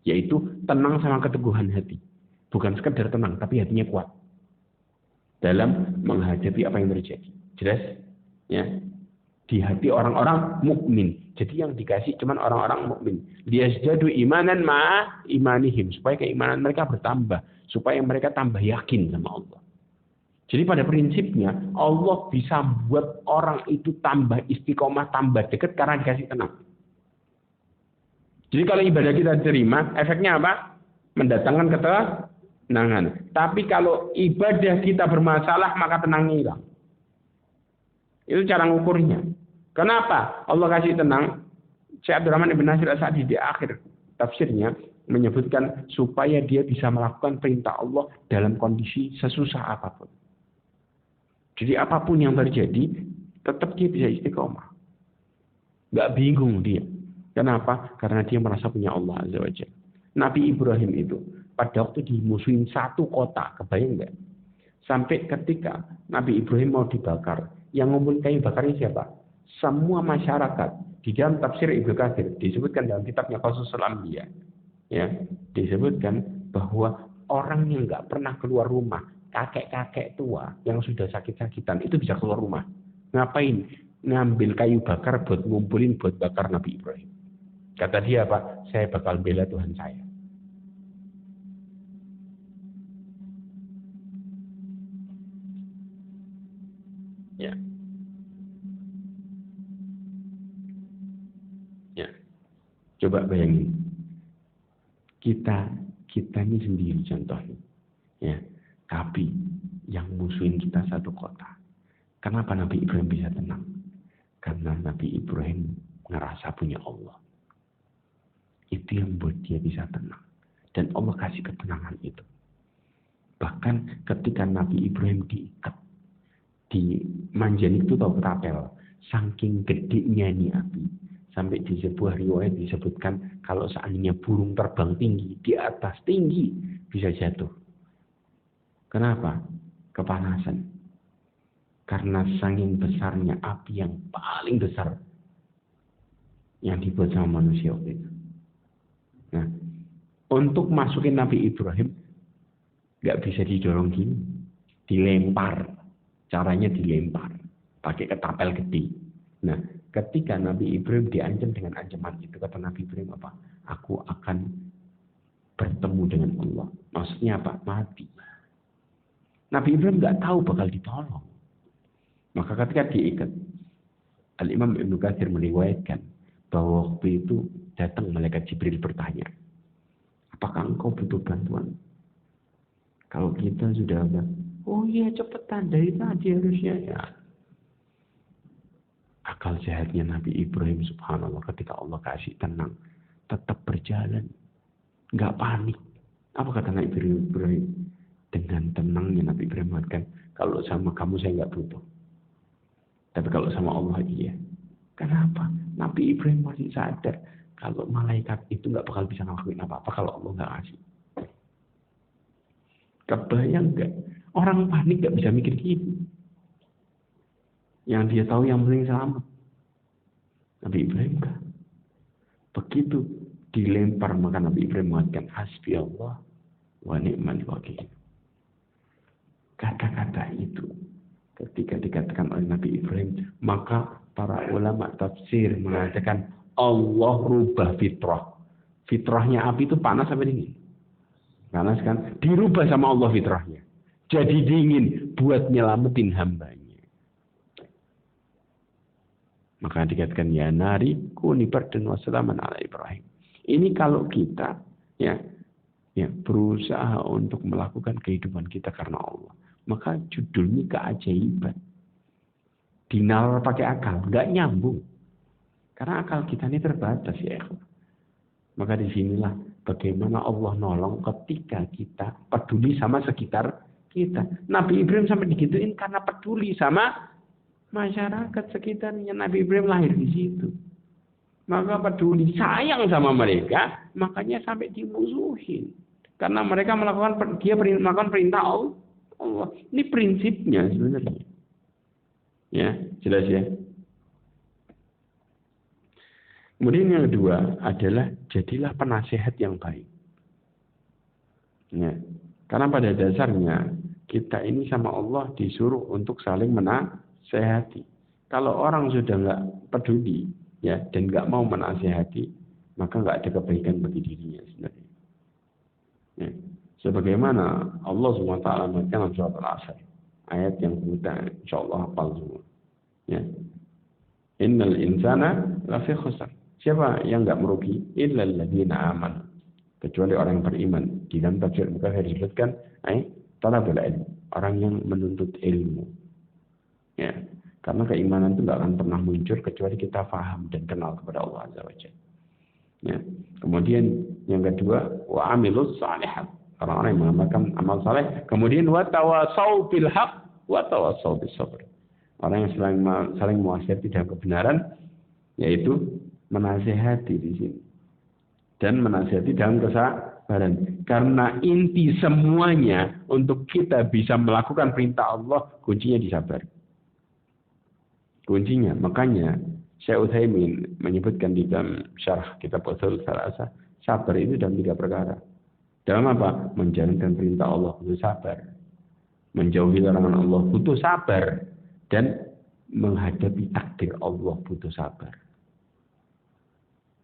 Yaitu tenang sama keteguhan hati. Bukan sekedar tenang, tapi hatinya kuat dalam menghadapi apa yang terjadi. Jelas? Ya. di hati orang-orang mukmin. Jadi yang dikasih cuman orang-orang mukmin. Liyazdadu imanan ma imanihim, supaya keimanan mereka bertambah, supaya mereka tambah yakin sama Allah. Jadi pada prinsipnya Allah bisa buat orang itu tambah istiqomah, tambah dekat karena dikasih tenang. Jadi kalau ibadah kita diterima, efeknya apa? Mendatangkan ketenangan. Tapi kalau ibadah kita bermasalah, maka tenangnya hilang. Itu cara ngukurnya. Kenapa Allah kasih tenang? Syekh Abdurrahman Ibn Nasir As-Sa'di di akhir tafsirnya menyebutkan supaya dia bisa melakukan perintah Allah dalam kondisi sesusah apapun. Jadi apapun yang terjadi, tetap dia bisa istiqomah. Nggak bingung dia. Kenapa? Karena dia merasa punya Allah Azza wa Jalla. Nabi Ibrahim itu pada waktu dimusuhin satu kota, kebayang nggak? Sampai ketika Nabi Ibrahim mau dibakar, yang ngumpulin kayu bakarnya siapa? Semua masyarakat. Di dalam tafsir Ibnu Katsir disebutkan dalam kitabnya Qasasul Anbiya, ya, disebutkan bahwa orang yang nggak pernah keluar rumah, kakek-kakek tua yang sudah sakit-sakitan itu bisa keluar rumah. Ngapain? Ngambil kayu bakar buat ngumpulin buat bakar Nabi Ibrahim. Kata dia apa? Saya bakal bela Tuhan saya. Ya. Ya. Coba bayangin. Kita ini sendiri contohnya. Ya. Tapi yang musuhin kita satu kota. Kenapa Nabi Ibrahim bisa tenang? Karena Nabi Ibrahim ngerasa punya Allah. Itu yang buat dia bisa tenang. Dan Allah kasih ketenangan itu. Bahkan ketika Nabi Ibrahim diikat di Manjani itu tahu ketapel. Saking gedenya nih api. Sampai di sebuah riwayat disebutkan kalau seandainya burung terbang tinggi, di atas tinggi bisa jatuh. Kenapa? Kepanasan. Karena saking besarnya api yang paling besar yang dibuat sama manusia waktu itu. Nah, untuk masukin Nabi Ibrahim nggak bisa didorong gini, dilempar. Caranya dilempar pakai ketapel gede. Nah, ketika Nabi Ibrahim diancam dengan ancaman itu, kata Nabi Ibrahim apa? Aku akan bertemu dengan Allah. Maksudnya apa? Mati. Nabi Ibrahim nggak tahu bakal ditolong. Maka ketika diikat, Al-Imam Ibnu Katsir meriwayatkan bahwa waktu itu datang malaikat Jibril bertanya, apakah engkau butuh bantuan? Kalau kita sudah ada, oh iya cepetan dari tadi harusnya ya. Akal sehatnya Nabi Ibrahim subhanallah ketika Allah kasih tenang, tetap berjalan, nggak panik. Apa kata Nabi Ibrahim? Dengan tenangnya Nabi Ibrahim mengatakan, kalau sama kamu saya nggak butuh. Tapi kalau sama Allah iya. Kenapa? Nabi Ibrahim masih sadar kalau malaikat itu nggak bakal bisa ngelakuin apa-apa kalau Allah nggak kasih. Kebayang nggak? Orang panik nggak bisa mikir gitu. Yang dia tahu yang penting selamat. Nabi Ibrahim nggak. Begitu dilempar maka Nabi Ibrahim mengatakan hasbi Allah wa ni'mal wakil. Kata-kata itu ketika dikatakan oleh Nabi Ibrahim, maka para ulama tafsir mengatakan Allah rubah fitrah. Fitrahnya api itu panas apa dingin? Panas kan? Dirubah sama Allah fitrahnya. Jadi dingin buat nyelamatin hambanya. Maka dikatakan ya nari kuni bardan wa salaman ala Ibrahim. Ini kalau kita ya berusaha untuk melakukan kehidupan kita karena Allah. Maka judulnya keajaiban. Dinalar pakai akal, nggak nyambung. Karena akal kita ini terbatas ya. Maka disinilah bagaimana Allah nolong ketika kita peduli sama sekitar kita. Nabi Ibrahim sampai digituin karena peduli sama masyarakat sekitarnya. Nabi Ibrahim lahir di situ. Maka peduli, sayang sama mereka, makanya sampai dimusuhin. Karena mereka melakukan perintah Allah. Ini prinsipnya sebenarnya. Ya, jelas ya. Kemudian yang kedua adalah jadilah penasehat yang baik. Ya. Karena pada dasarnya kita ini sama Allah disuruh untuk saling menasehati. Kalau orang sudah nggak peduli, ya, dan nggak mau menasihati, maka nggak ada kebaikan bagi dirinya sebenarnya. Ya. Sebagaimana Allah SWT mengatakan dalam surat Al-Asr, ayat yang kita insyaallah hafal semua. Ya. Innal insana lafi khusr. Siapa yang nggak merugi? Illal ladzina amanu. Kecuali orang yang beriman. Di dalam tafsir Mukathir disebutkan, talabul ilm, orang yang menuntut ilmu. Ya. Karena keimanan itu nggak akan pernah muncul kecuali kita faham dan kenal kepada Allah Azza wa Jalla. Ya. Kemudian yang kedua, wa amilus salihat. Orang-orang yang mengamalkan amal saleh. Kemudian wa tawasau bil haq wa tawasau bis sabr. Orang yang saling menasihati dalam kebenaran, yaitu menasihati di sini. Dan menasihati dalam kesabaran. Karena inti semuanya untuk kita bisa melakukan perintah Allah, kuncinya di sabar. Kuncinya, makanya Syekh Utsaimin menyebutkan di dalam syarah kitab Ushul Tsalatsa, sabar itu dalam 3 perkara. Dalam apa? Menjalankan perintah Allah butuh sabar. Menjauhi larangan Allah butuh sabar. Dan menghadapi takdir Allah butuh sabar.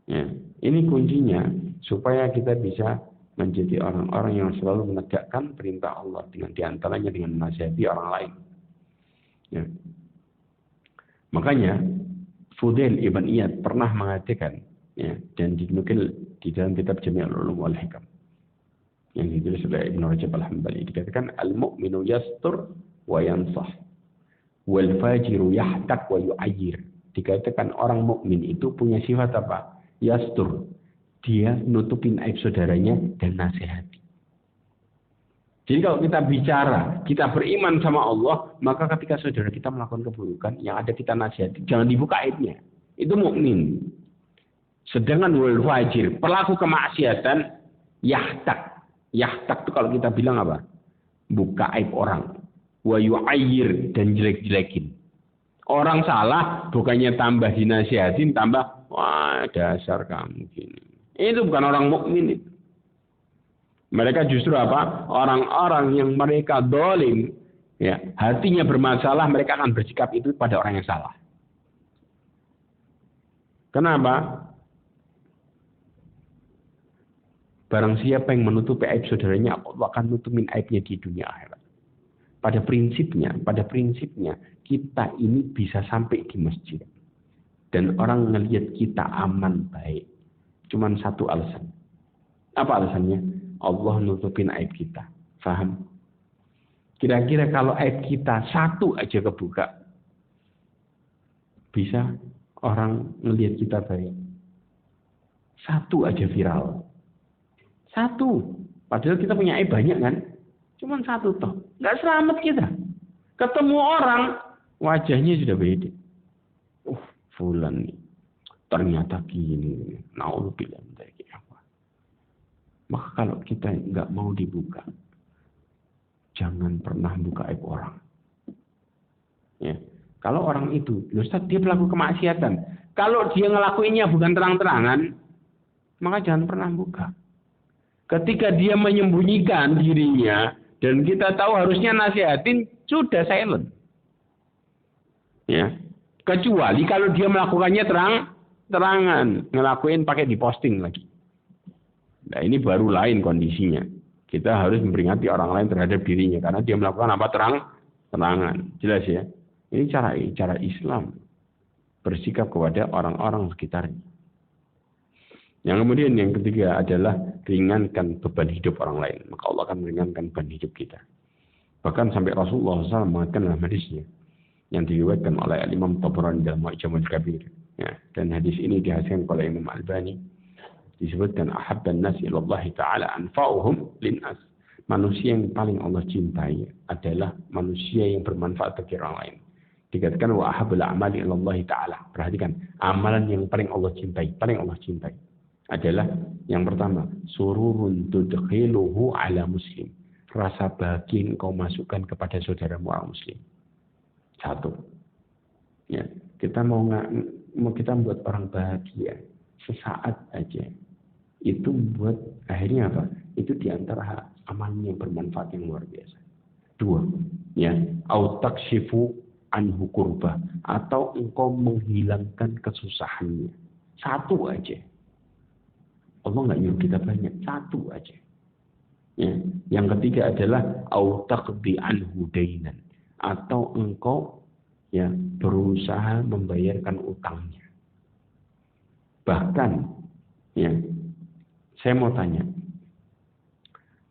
Ya, ini kuncinya supaya kita bisa menjadi orang-orang yang selalu menegakkan perintah Allah dengan diantaranya dengan menasihati orang lain. Ya. Makanya Fudail ibn Iyad pernah mengatakan, ya, dan dinukil di dalam kitab Jami' al-Ulum wal Hikam yang ditulis oleh Ibnu Rajab al-Hambali, dikatakan al-mu'minu yastur wa yansah wal fajiru yahtak wa yu'ayyir. Dikatakan orang mukmin itu punya sifat apa? Yastur. Dia nutupin aib saudaranya dan nasihati. Jadi kalau kita bicara, kita beriman sama Allah, maka ketika saudara kita melakukan keburukan, yang ada kita nasihati, jangan dibuka aibnya. Itu mukmin. Sedangkan wal fajir, pelaku kemaksiatan, yahtak. Yahtak itu kalau kita bilang apa? Buka aib orang. Wa yu'ayyir, dan jelek-jelekin. Orang salah, bukannya tambah dinasihatin, tambah, wah dasar kamu gini. Itu bukan orang mukmin itu. Mereka justru apa? Orang-orang yang mereka dolim, ya, hatinya bermasalah, mereka akan bersikap itu pada orang yang salah. Kenapa? Barang siapa yang menutupi aib saudaranya, Allah akan nutupin aibnya di dunia akhirat. Pada prinsipnya, kita ini bisa sampai di masjid. Dan orang ngelihat kita aman, baik. Cuman satu alasan. Apa alasannya? Allah nutupin aib kita. Faham? Kira-kira kalau aib kita satu aja kebuka, bisa orang ngelihat kita baik. Satu aja viral. Satu. Padahal kita punya aib banyak kan? Cuman satu toh. Nggak selamat kita. Ketemu orang, wajahnya sudah beda. Fulan nih. Ternyata gini. Na'udzubillah min dzalik. Maka kalau kita nggak mau dibuka, jangan pernah buka aib orang. Ya. Kalau orang itu, Ustaz, dia pelaku kemaksiatan. Kalau dia ngelakuinnya bukan terang-terangan, maka jangan pernah buka. Ketika dia menyembunyikan dirinya, dan kita tahu harusnya nasihatin, sudah silent. Ya. Kecuali kalau dia melakukannya terang-terangan, ngelakuin pakai diposting lagi. Nah, ini baru lain kondisinya. Kita harus memperingati orang lain terhadap dirinya karena dia melakukan apa? Terang-terangan. Jelas ya? Ini cara Islam bersikap kepada orang-orang sekitarnya. Yang kemudian yang ketiga adalah ringankan beban hidup orang lain. Maka Allah akan meringankan beban hidup kita. Bahkan sampai Rasulullah SAW mengatakan dalam hadisnya yang diriwayatkan oleh Imam Tabrani dalam Mu'jamul Kabir. Ya, dan hadis ini dihasilkan oleh Imam Albani. Disebutkan ahabban nas ilallah ta'ala anfa'uhum linnas. Manusia yang paling Allah cintai adalah manusia yang bermanfaat bagi orang lain. Dikatakan wa ahabbul a'mali ilallah ta'ala. Perhatikan, amalan yang paling Allah cintai adalah yang pertama, sururun tudkhiluhu ala muslim. Rasa bahagia yang kau masukkan kepada saudaramu orang muslim. Satu. Ya, kita mau kita membuat orang bahagia sesaat aja. Itu buat akhirnya apa? Itu diantara amalan yang bermanfaat yang luar biasa. Dua, ya, au takshifu anhu kurbah, atau engkau menghilangkan kesusahannya. Satu aja. Allah nggak nyuruh kita banyak, satu aja. Ya. Yang ketiga adalah au taqdi anhu dainan, atau engkau ya berusaha membayarkan utangnya. Bahkan ya, saya mau tanya,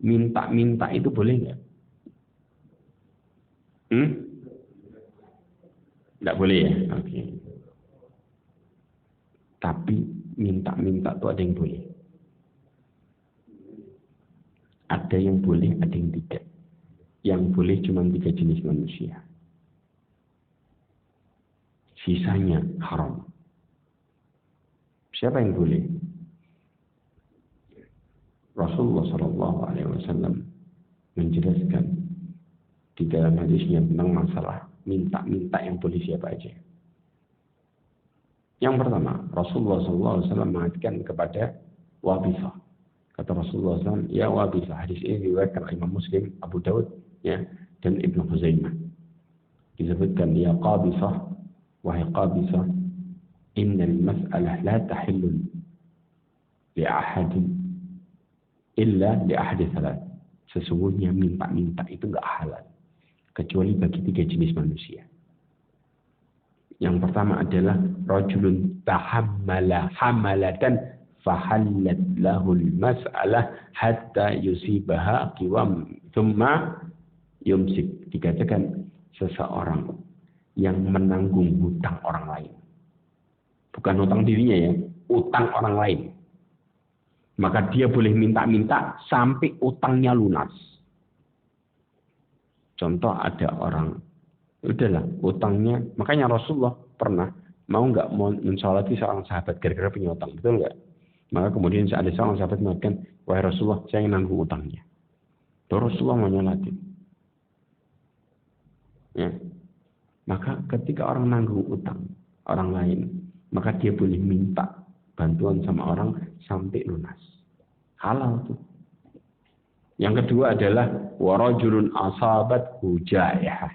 minta-minta itu boleh nggak? Nggak boleh ya? Oke. Tapi minta-minta itu ada yang boleh. Ada yang boleh, ada yang tidak. Yang boleh cuma 3 jenis manusia. Sisanya haram. Siapa yang boleh? Rasulullah SAW menjelaskan di dalam hadisnya tentang masalah minta-minta yang boleh siapa aja. Yang pertama, Rasulullah SAW mengatakan kepada Wabithah. Kata Rasulullah SAW, ya Wabithah, hadis ini diriwayatkan oleh Imam Muslim, Abu Daud, ya, dan Ibnu Khuzaimah. Disebutkan, ya Qabithah, wahai Qabithah, innal mas'alah la tahillu li ahadin illa li ahadi salat. Sesungguhnya minta-minta itu enggak halal kecuali bagi 3 jenis manusia. Yang pertama adalah rajulun tahammala hamalatan fahallat lahul mas'alah hatta yusibaha qiwam thumma yumsik. Dikatakan seseorang yang menanggung hutang orang lain. Bukan hutang dirinya ya, utang orang lain. Maka dia boleh minta-minta sampai utangnya lunas. Contoh ada orang, udahlah utangnya, makanya Rasulullah pernah mau mensolati seorang sahabat gara-gara punya utang, betul nggak? Maka kemudian ada seorang sahabat mengatakan, wahai Rasulullah, saya ingin nanggung utangnya. Lalu Rasulullah menyolati. Ya. Maka ketika orang nanggung utang orang lain, maka dia boleh minta bantuan sama orang sampai lunas. Halal tuh. Yang kedua adalah warajulun asabat hujaihah.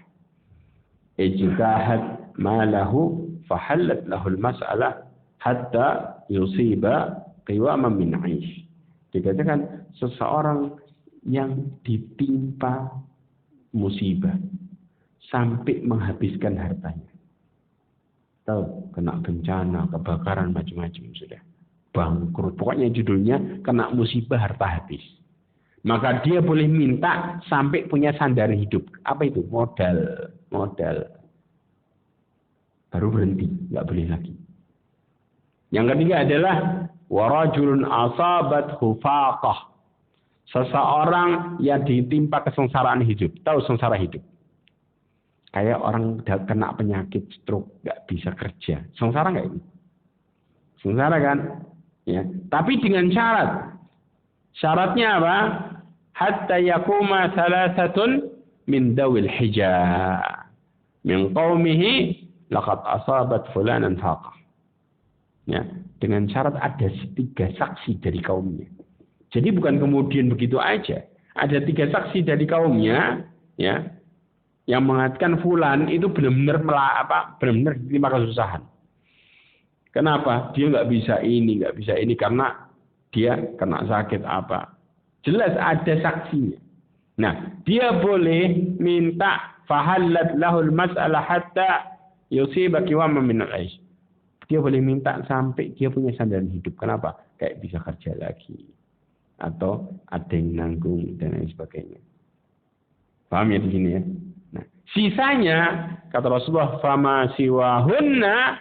Ijtahad malahu fahallat lahul mas'alah hatta yusiba qiwaman min 'aish. Dikatakan seseorang yang ditimpa musibah sampai menghabiskan hartanya. Tahu, kena bencana, kebakaran, macam-macam sudah. Bangkrut. Pokoknya judulnya kena musibah harta habis. Maka dia boleh minta sampai punya sandaran hidup. Apa itu? Modal. Baru berhenti, nggak boleh lagi. Yang ketiga adalah warajulun asabat hufaqah. Seseorang yang ditimpa kesengsaraan hidup. Tahu sengsara hidup? Kayak orang kena penyakit stroke, nggak bisa kerja. Sengsara nggak ini? Sengsara kan? Ya. Tapi dengan syarat. Syaratnya apa? Hatta yakuma salasatun min dawil hijah. Min qawmihi laqad asabat fulanan faqah. Ya. Dengan syarat ada 3 saksi dari kaumnya. Jadi bukan kemudian begitu aja. Ada 3 saksi dari kaumnya, ya, yang mengatakan fulan itu benar-benar benar-benar ditimpa kesusahan. Kenapa? Dia nggak bisa ini karena dia kena sakit apa. Jelas ada saksinya. Nah, dia boleh minta fahallat lahul mas'alah hatta yusiba qiwaman min al-'aish. Dia boleh minta sampai dia punya sandaran hidup. Kenapa? Kayak bisa kerja lagi. Atau ada yang nanggung dan lain sebagainya. Paham ya di sini ya? Nah, sisanya kata Rasulullah, fama siwahunna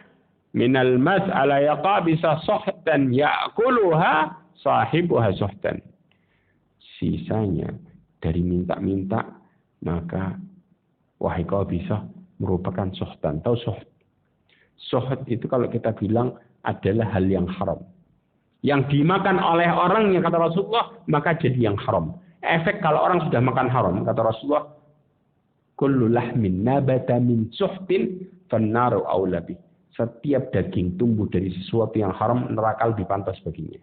minal mas'ala yaqabisa suhtan ya'kuluha sahibuha suhtan. Sisanya dari minta-minta, maka wahai qabisah merupakan suhtan. Tahu suht? Suht itu kalau kita bilang adalah hal yang haram. Yang dimakan oleh orang yang kata Rasulullah, maka jadi yang haram. Efek kalau orang sudah makan haram, kata Rasulullah, kullu lahmin nabata min suhtin fannaru aula bih. Setiap daging tumbuh dari sesuatu yang haram, neraka lebih pantas baginya.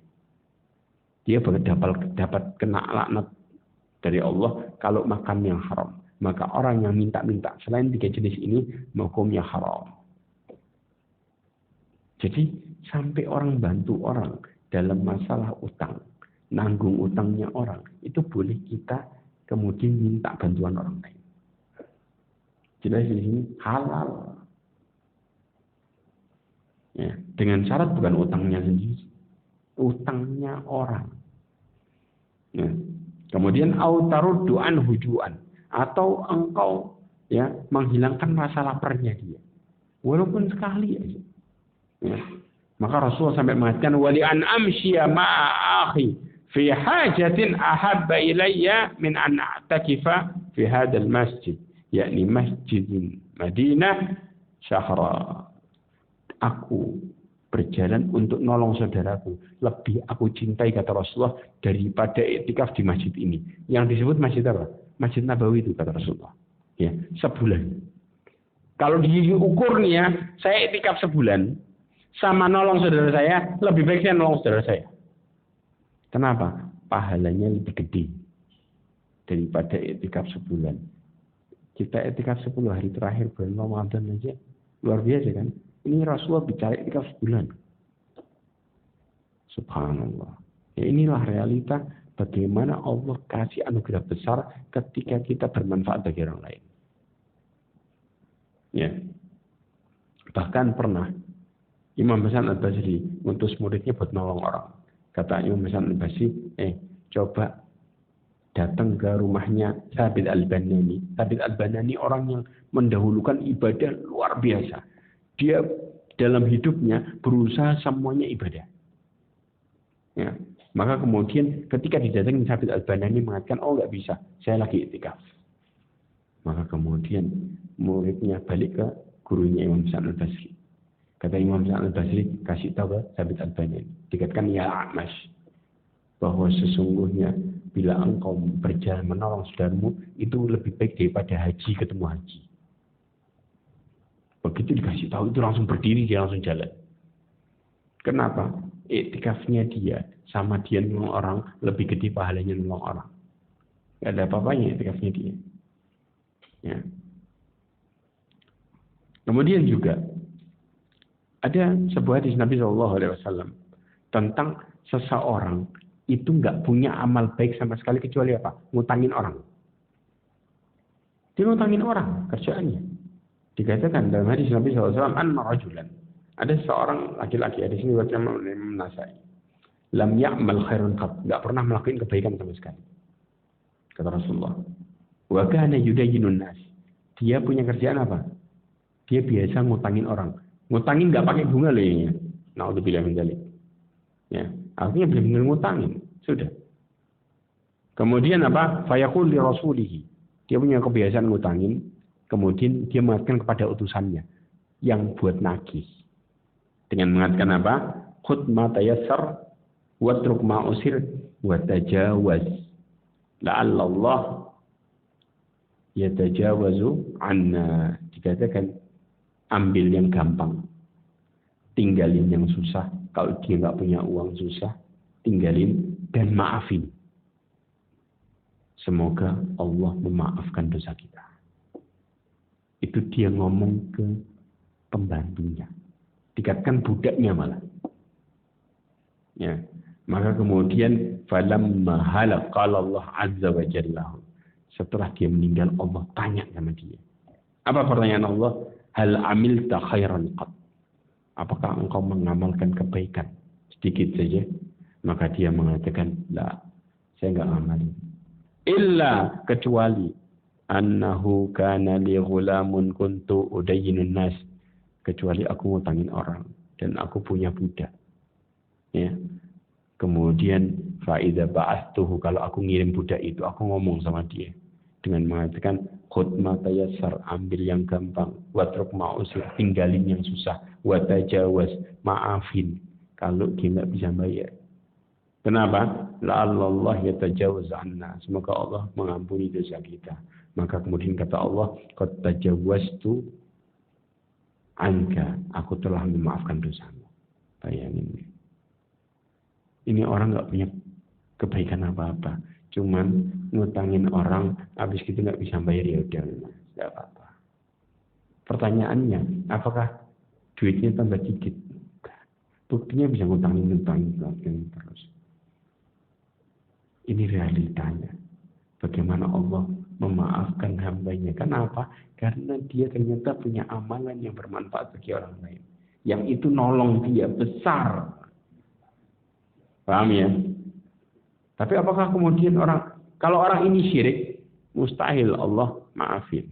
Dia dapat kena laknat dari Allah kalau makan yang haram. maka orang yang minta-minta selain 3 jenis ini hukumnya haram. Jadi sampai orang bantu orang dalam masalah utang, nanggung utangnya orang, itu boleh kita kemudian minta bantuan orang lain. Jelas di sini halal. Ya, dengan syarat bukan utangnya sendiri, utangnya orang. Ya. Kemudian autaruddu anhujuan, atau engkau ya menghilangkan rasa laparnya dia, walaupun sekali aja. Ya. Maka Rasulullah sampai mengatakan wali an amshiya ma'a akhi fi hajatin ahabba ilayya min an a'takifa fi hadzal masjid, yakni masjidin Madinah syahra. Aku berjalan untuk nolong saudaraku, lebih aku cintai kata Rasulullah daripada iktikaf di masjid ini. Yang disebut masjid apa? Masjid Nabawi itu kata Rasulullah. Ya, sebulan. Kalau diukur nih ya, saya iktikaf sebulan sama nolong saudara saya, lebih baik saya nolong saudara saya. Kenapa? Pahalanya lebih gede daripada iktikaf sebulan. Kita iktikaf 10 hari terakhir bulan Ramadan aja luar biasa kan? Ini Rasulullah bicara iktikaf sebulan. Subhanallah. Ya, inilah realita bagaimana Allah kasih anugerah besar ketika kita bermanfaat bagi orang lain. Ya. Bahkan pernah Imam Hasan Al-Basri ngutus muridnya buat nolong orang. Kata Imam Hasan Al-Basri, coba datang ke rumahnya Thabit Al-Banani. Thabit Al-Banani orang yang mendahulukan ibadah luar biasa. Dia dalam hidupnya berusaha semuanya ibadah. Ya. Maka kemudian ketika didatangi Thabit Al-Banani mengatakan, oh nggak bisa, saya lagi iktikaf. Maka kemudian muridnya balik ke gurunya Imam Hasan Al-Basri. Kata Imam Hasan Al-Basri, kasih tahu ke Thabit Al-Banani. Dikatakan, ya A'mash, bahwa sesungguhnya bila engkau berjalan menolong saudaramu, itu lebih baik daripada haji ketemu haji. Begitu dikasih tahu itu langsung berdiri, dia langsung jalan. Kenapa? Iktikafnya dia sama dia nolong orang lebih gede pahalanya nolong orang. Gak ada apa-apanya iktikafnya dia. Ya. Kemudian juga ada sebuah hadis Nabi SAW tentang seseorang itu nggak punya amal baik sama sekali kecuali apa? Ngutangin orang. Dia ngutangin orang kerjaannya. Dikatakan dalam hadis Nabi SAW, anna rajulan, ada seorang laki-laki, ada sini baca Imam Nasai, lam ya'mal khairun qat, enggak pernah melakukan kebaikan sama sekali. Kata Rasulullah, wa kana yudayyinun nas. Dia punya kerjaan apa? Dia biasa ngutangin orang. Ngutangin enggak pakai bunga loh ya. Naudzubillah min dzalik. Ya, artinya benar-benar ngutangin, sudah. Kemudian apa? Fayaqul li rasulihi. Dia punya kebiasaan ngutangin. Kemudian dia mengatakan kepada utusannya yang buat nagih dengan mengatakan apa? Khudh ma tayassar watruk ma usir wa tajawaz la'alla Allah yatajawazu anna. Dikatakan ambil yang gampang, tinggalin yang susah. Kalau dia nggak punya uang susah, tinggalin dan maafin. Semoga Allah memaafkan dosa kita. Itu dia ngomong ke pembantunya. Dikatakan budaknya malah. Ya. Maka kemudian falamma halaq qala Allah azza wa jalla. Setelah dia meninggal Allah tanya sama dia. Apa pertanyaan Allah? Hal amilta khairan qat? Apakah engkau mengamalkan kebaikan sedikit saja? Maka dia mengatakan, la, saya enggak amalin. Illa, kecuali annahu kana li ghulamun kuntu udayyinun nas, kecuali aku ngutangin orang dan aku punya budak. Ya. Kemudian fa idza ba'astuhu, kalau aku ngirim budak itu aku ngomong sama dia dengan mengatakan khudh ma tayassar, ambil yang gampang, watruk ma usir, tinggalin yang susah, wa tajawaz, maafin kalau dia enggak bisa bayar. Kenapa? La'allallah yatajawaz anna, semoga Allah mengampuni dosa kita. Maka kemudian kata Allah, qad tajawwaztu anka, aku telah memaafkan dosamu. Bayangin. Ini orang enggak punya kebaikan apa-apa, cuman ngutangin orang, habis gitu nggak bisa bayar, ya udah, nggak apa-apa. Pertanyaannya, apakah duitnya tambah dikit? Buktinya bisa ngutangin terus. Ini realitanya. Bagaimana Allah memaafkan hambanya. Kenapa? Karena dia ternyata punya amalan yang bermanfaat bagi orang lain. Yang itu nolong dia besar. Paham ya? Tapi apakah kemudian kalau orang ini syirik, mustahil Allah maafin.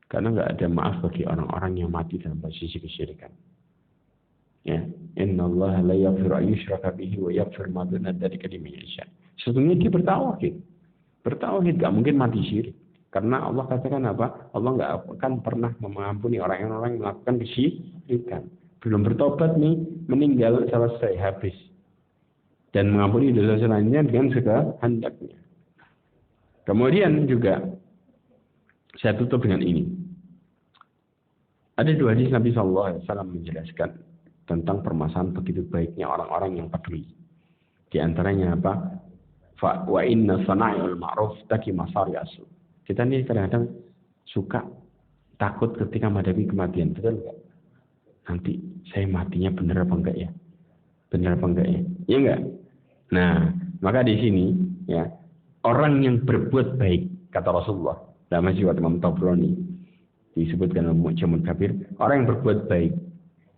Karena nggak ada maaf bagi orang-orang yang mati dalam posisi kesyirikan. Ya, innallaha la yaghfiru an yushraka bihi wa yaghfiru ma duna dzalika liman yasha. Sesungguhnya dia bertauhid. Bertauhid gak mungkin mati syirik. Karena Allah katakan apa? Allah nggak akan pernah mengampuni orang-orang yang melakukan kesyirikan. Belum bertobat nih, meninggal selesai habis. Dan mengampuni dosa lainnya dengan sekehendaknya. Kemudian juga saya tutup dengan ini. Ada 2 hadis Nabi SAW menjelaskan tentang permasalahan begitu baiknya orang-orang yang peduli. Di antaranya apa? Wa inna sana'il ma'ruf taqi masari asu. Kita ini kadang-kadang suka takut ketika menghadapi kematian, betul enggak? Nanti saya matinya benar apa enggak ya? Benar apa enggak ya? Iya enggak? Nah, maka di sini ya, orang yang berbuat baik, kata Rasulullah, dalam hadis Imam Tabrani disebutkan dalam Mu'jamul Kabir, orang yang berbuat baik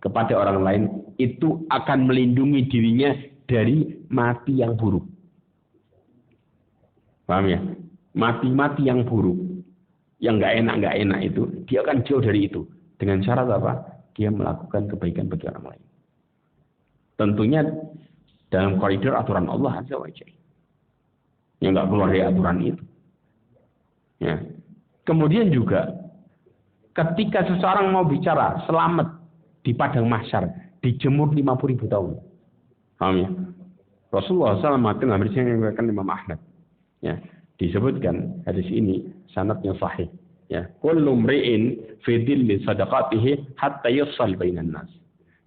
kepada orang lain itu akan melindungi dirinya dari mati yang buruk. Paham ya? Mati-mati yang buruk, yang nggak enak itu, dia akan jauh dari itu. Dengan syarat apa? Dia melakukan kebaikan bagi orang lain. Tentunya dalam koridor aturan Allah Azza wa Jalla. Yang nggak keluar dari aturan itu. Ya. Kemudian juga ketika seseorang mau bicara selamat di padang mahsyar, dijemur 50.000 tahun. Paham ya? Rasulullah SAW dalam hadis yang diriwayatkan Imam Ahmad. Ya, disebutkan hadis ini sanadnya sahih. Ya, kullu mri'in fi dhilli sadaqatihi hatta yussal bainan nas.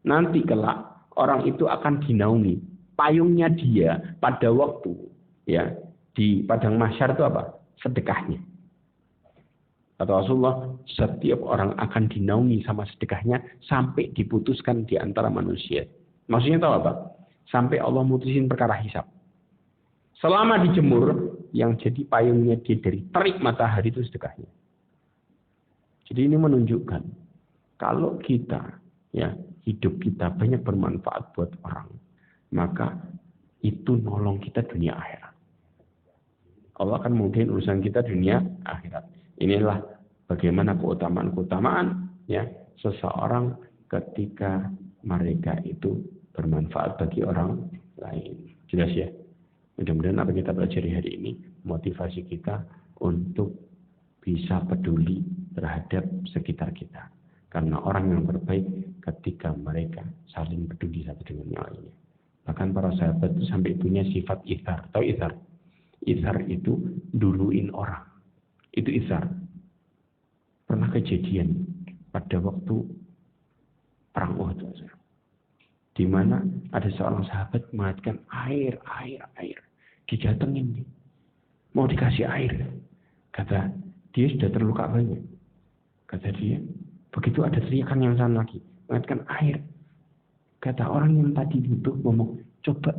Nanti kelak orang itu akan dinaungi payungnya dia pada waktu ya di padang mahsyar itu apa? Sedekahnya. Kata Rasulullah, setiap orang akan dinaungi sama sedekahnya sampai diputuskan di antara manusia. Maksudnya tahu apa? Sampai Allah mutusin perkara hisab. Selama dijemur, yang jadi payungnya dia dari terik matahari itu sedekahnya. Jadi ini menunjukkan kalau kita ya hidup kita banyak bermanfaat buat orang, maka itu nolong kita dunia akhirat. Allah akan mungkin urusan kita dunia akhirat. Inilah bagaimana keutamaan ya seseorang ketika mereka itu bermanfaat bagi orang lain. Jelas ya? Mudah-mudahan apa kita pelajari hari ini motivasi kita untuk bisa peduli terhadap sekitar kita. Karena orang yang terbaik ketika mereka saling peduli satu dengan yang lainnya. Bahkan para sahabat itu sampai punya sifat ithar. Tahu ithar? Ithar itu duluin orang. Itu ithar. Pernah kejadian pada waktu perang Uhud, di mana ada seorang sahabat mengatakan air. Didatengin nih. Mau dikasih air. Kata dia sudah terluka banyak. Kata dia, begitu ada teriakan yang sana lagi. Mengatakan air. Kata orang yang tadi butuh ngomong, coba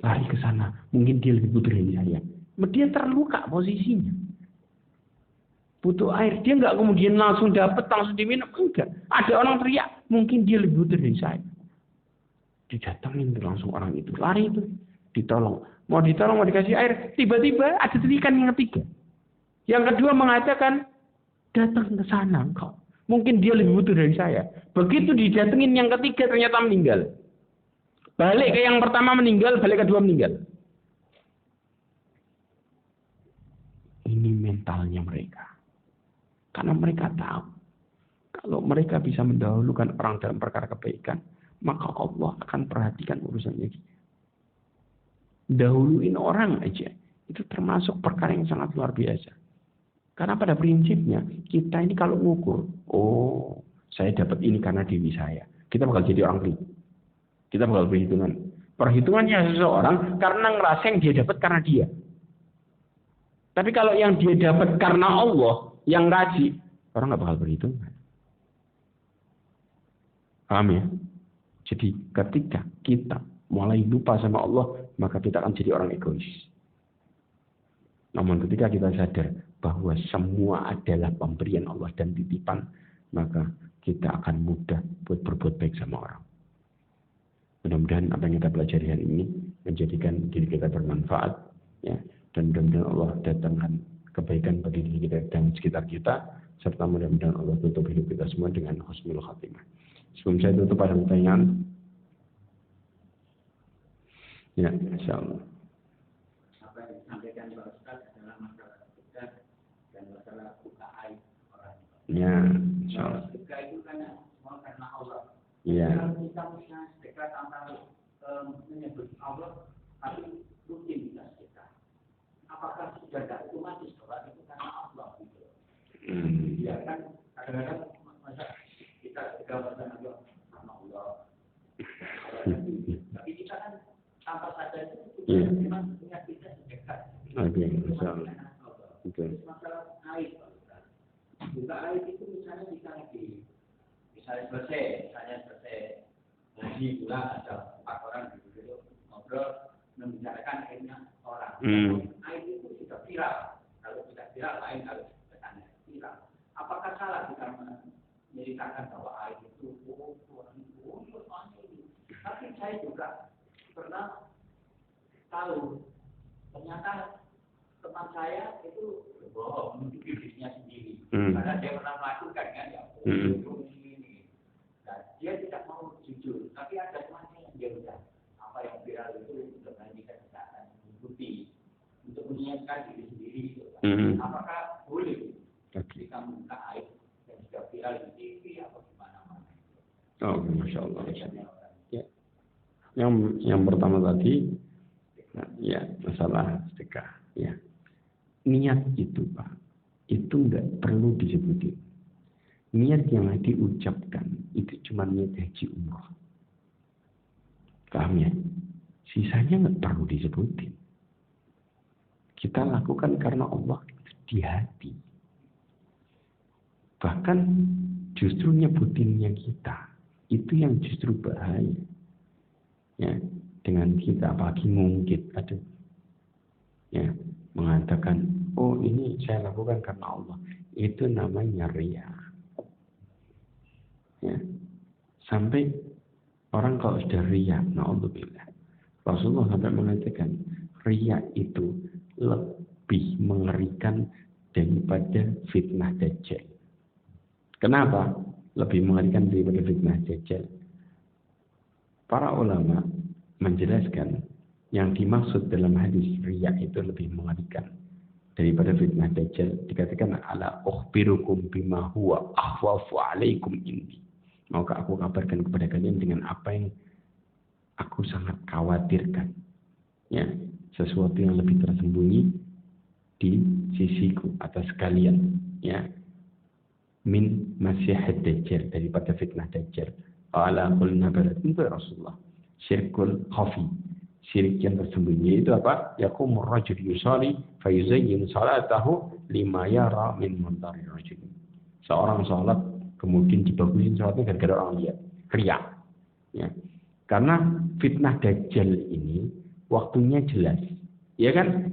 lari ke sana. Mungkin dia lebih butuh dari saya. Dia terluka posisinya. Butuh air. Dia nggak kemudian langsung dapat, langsung diminum. Enggak. Ada orang teriak. Mungkin dia lebih butuh dari saya. Didatangin langsung orang itu. Lari itu. Ditolong. Mau ditolong, mau dikasih air. Tiba-tiba ada teriakan yang ketiga. Yang kedua mengatakan, datang ke sana engkau. Mungkin dia lebih butuh dari saya. Begitu didatengin yang ketiga ternyata meninggal. Balik ke yang pertama meninggal, balik kedua meninggal. Ini mentalnya mereka. Karena mereka tahu. Kalau mereka bisa mendahulukan orang dalam perkara kebaikan, maka Allah akan perhatikan urusannya dia. Dahuluin orang aja. Itu termasuk perkara yang sangat luar biasa. Karena pada prinsipnya, kita ini kalau ngukur, oh, saya dapat ini karena diri saya. Kita bakal jadi orang pelit. Kita bakal perhitungan. Perhitungannya seseorang karena ngerasa yang dia dapat karena dia. Tapi kalau yang dia dapat karena Allah yang kasih, orang nggak bakal berhitung. Paham ya? Jadi ketika kita mulai lupa sama Allah, maka kita akan jadi orang egois. Namun ketika kita sadar bahwa semua adalah pemberian Allah dan titipan, maka kita akan mudah buat berbuat baik sama orang. Mudah-mudahan apa yang kita pelajari hari ini menjadikan diri kita bermanfaat, ya, dan mudah-mudahan Allah datangkan kebaikan bagi diri kita dan sekitar kita, serta mudah-mudahan Allah tutup hidup kita semua dengan husnul khatimah. Sebelum saya tutup pada pertanyaan, ya, insyaallah. Apa yang disampaikan Pak Ustaz adalah masalah sedekah dan masalah buka aib orang. Ya, insyaallah. Sedekah itu kan semua karena Allah. Ya. Kalau kita punya sedekah tanpa menyebut Allah, tapi rutin kita sedekah. Apakah sudah tidak otomatis bahwa itu karena Allah gitu? Ya kan, kadang-kadang masa kita sedekah karena Allah. Tapi kita kan tanpa sadar itu memang punya kita sedekah. Oke, insyaallah. Oke. Masalah aib, buka aib itu misalnya kita lagi selesai ngaji pula ada 4 orang gitu ngobrol membicarakan aibnya orang. Aib itu sudah viral. Kalau tidak viral lain, kalau bertanya viral. Apakah salah kita menceritakan bahwa aib itu tapi saya juga pernah tahu ternyata teman saya itu bohong menutupi dirinya sendiri karena dia pernah melakukan kan ya ini dan dia tidak mau jujur, tapi ada temannya yang dia udah apa yang viral itu untuk menjadikan kita akan mengikuti untuk menyiapkan diri sendiri gitu, kan? Apakah boleh kita membuka aib yang sudah viral di TV atau di mana-mana? Oh, masya Allah. Ya. Yang pertama tadi, ya, masalah sedekah. Ya, niat itu Pak, itu nggak perlu disebutin. Niat yang diucapkan itu cuma niat haji umrah. Paham ya? Sisanya nggak perlu disebutin. Kita lakukan karena Allah di hati. Bahkan justru nyebutinnya kita itu yang justru bahaya. Ya, dengan kita apalagi ngungkit, aduh, ya, mengatakan, oh ini saya lakukan karena Allah, itu namanya riya. Ya, sampai orang kalau sudah riya, na'udzubillah, Rasulullah sampai mengatakan riya itu lebih mengerikan daripada fitnah dajjal. Kenapa lebih mengerikan daripada fitnah dajjal? Para ulama menjelaskan yang dimaksud dalam hadis riya itu lebih mengerikan daripada fitnah dajjal. Dikatakan ala ukhbirukum bima huwa akhwafu alaikum indi. Maukah aku kabarkan kepada kalian dengan apa yang aku sangat khawatirkan. Ya, sesuatu yang lebih tersembunyi di sisiku atas kalian, ya. Min masihid dajjal, daripada fitnah dajjal. Qala qulna bala, itu Rasulullah. Syirkul khafi, syirik yang tersembunyi itu apa? Yaqumur rajul yusalli fayuzayyin salatahu lima yara min muntari rajul. Seorang salat kemudian dibagusin salatnya gara-gara orang lihat, riya. Ya. Karena fitnah dajjal ini waktunya jelas, ya kan?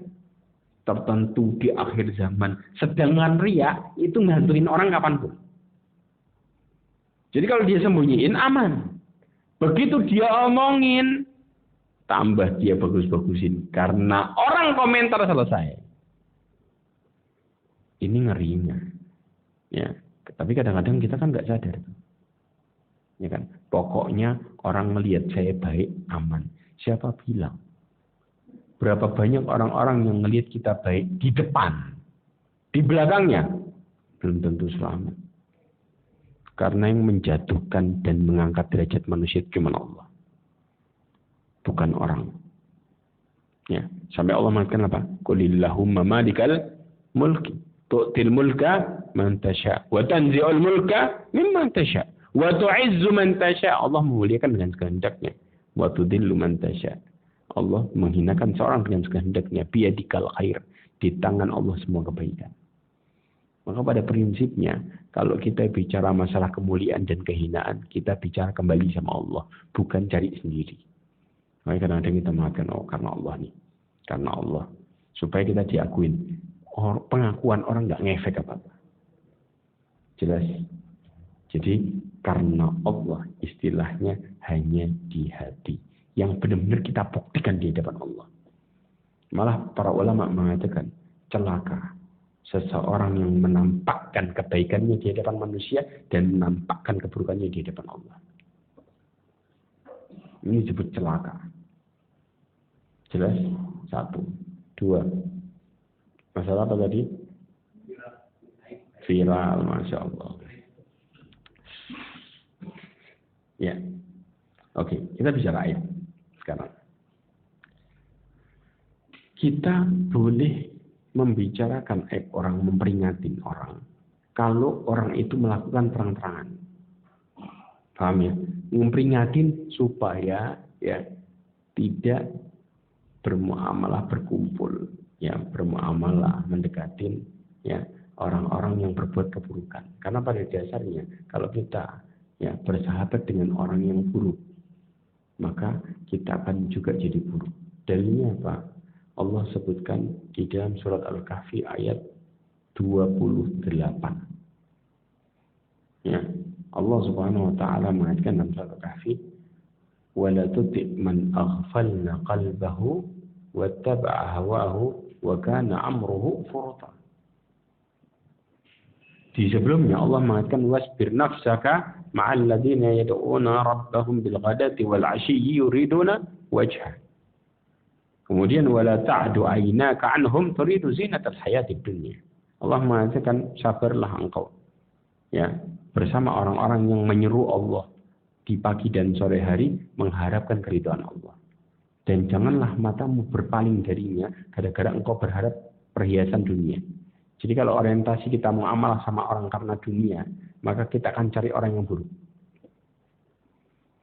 Tertentu di akhir zaman. Sedangkan riya itu ngantuin orang kapanpun. Jadi kalau dia sembunyiin aman. Begitu dia omongin, tambah dia bagus-bagusin. Karena orang komentar selesai. Ini ngerinya. Ya, tapi kadang-kadang kita kan nggak sadar. Ya kan? Pokoknya orang melihat saya baik, aman. Siapa bilang? Berapa banyak orang-orang yang melihat kita baik di depan, di belakangnya belum tentu selamat. Karena yang menjatuhkan dan mengangkat derajat manusia cuma Allah, bukan orang. Ya, sampai Allah mengatakan apa? Qulillahumma malikal mulki tu'til mulka man tasha wa tanzi'ul mulka mimman tasha wa tu'izzu man tasha. Allah memuliakan dengan kehendaknya, wa tudillu man tasha. Allah menghinakan seorang dengan kehendaknya. Biyadikal khair, Di tangan Allah semua kebaikan. Maka pada prinsipnya, kalau kita bicara masalah kemuliaan dan kehinaan, kita bicara kembali sama Allah, bukan cari sendiri. Makanya kadang-kadang kita mengatakan, oh karena Allah nih, karena Allah. Supaya kita diakuin. Pengakuan orang nggak ngefek apa-apa. Jelas. Jadi karena Allah istilahnya hanya di hati. Yang benar-benar kita buktikan di hadapan Allah. Malah para ulama mengatakan celaka seseorang yang menampakkan kebaikannya di hadapan manusia dan menampakkan keburukannya di hadapan Allah. Ini disebut celaka. Jelas? 1. 2. Masalah apa tadi? Viral, Masya Allah. Ya. Oke, kita bicara aib sekarang. Kita boleh membicarakan aib orang, memperingatin orang, kalau orang itu melakukan terang-terangan. Paham ya? Memperingatin supaya ya tidak bermuamalah berkumpul, ya bermuamalah mendekatin ya orang-orang yang berbuat keburukan. Karena pada dasarnya kalau kita ya bersahabat dengan orang yang buruk, maka kita akan juga jadi buruk. Dalilnya apa? Allah sebutkan di dalam surat Al-Kahfi ayat 28. Ya, Allah Subhanahu wa taala mengatakan dalam surat Al-Kahfi, "Wa la tuti' man aghfalna qalbahu wattaba'a hawahu wa kana amruhu furta." Di sebelumnya Allah mengatakan wasbir nafsaka ma'al ladzina yad'una rabbahum bil ghadati wal 'ashiyyi yuriduna wajha. Kemudian wala ta'du 'ainaka 'anhum turidu zinatal hayatid dunya. Allah mengatakan sabarlah engkau ya bersama orang-orang yang menyeru Allah di pagi dan sore hari mengharapkan keridhaan Allah. Dan janganlah matamu berpaling darinya gara-gara engkau berharap perhiasan dunia. Jadi kalau orientasi kita mau amal sama orang karena dunia, maka kita akan cari orang yang buruk.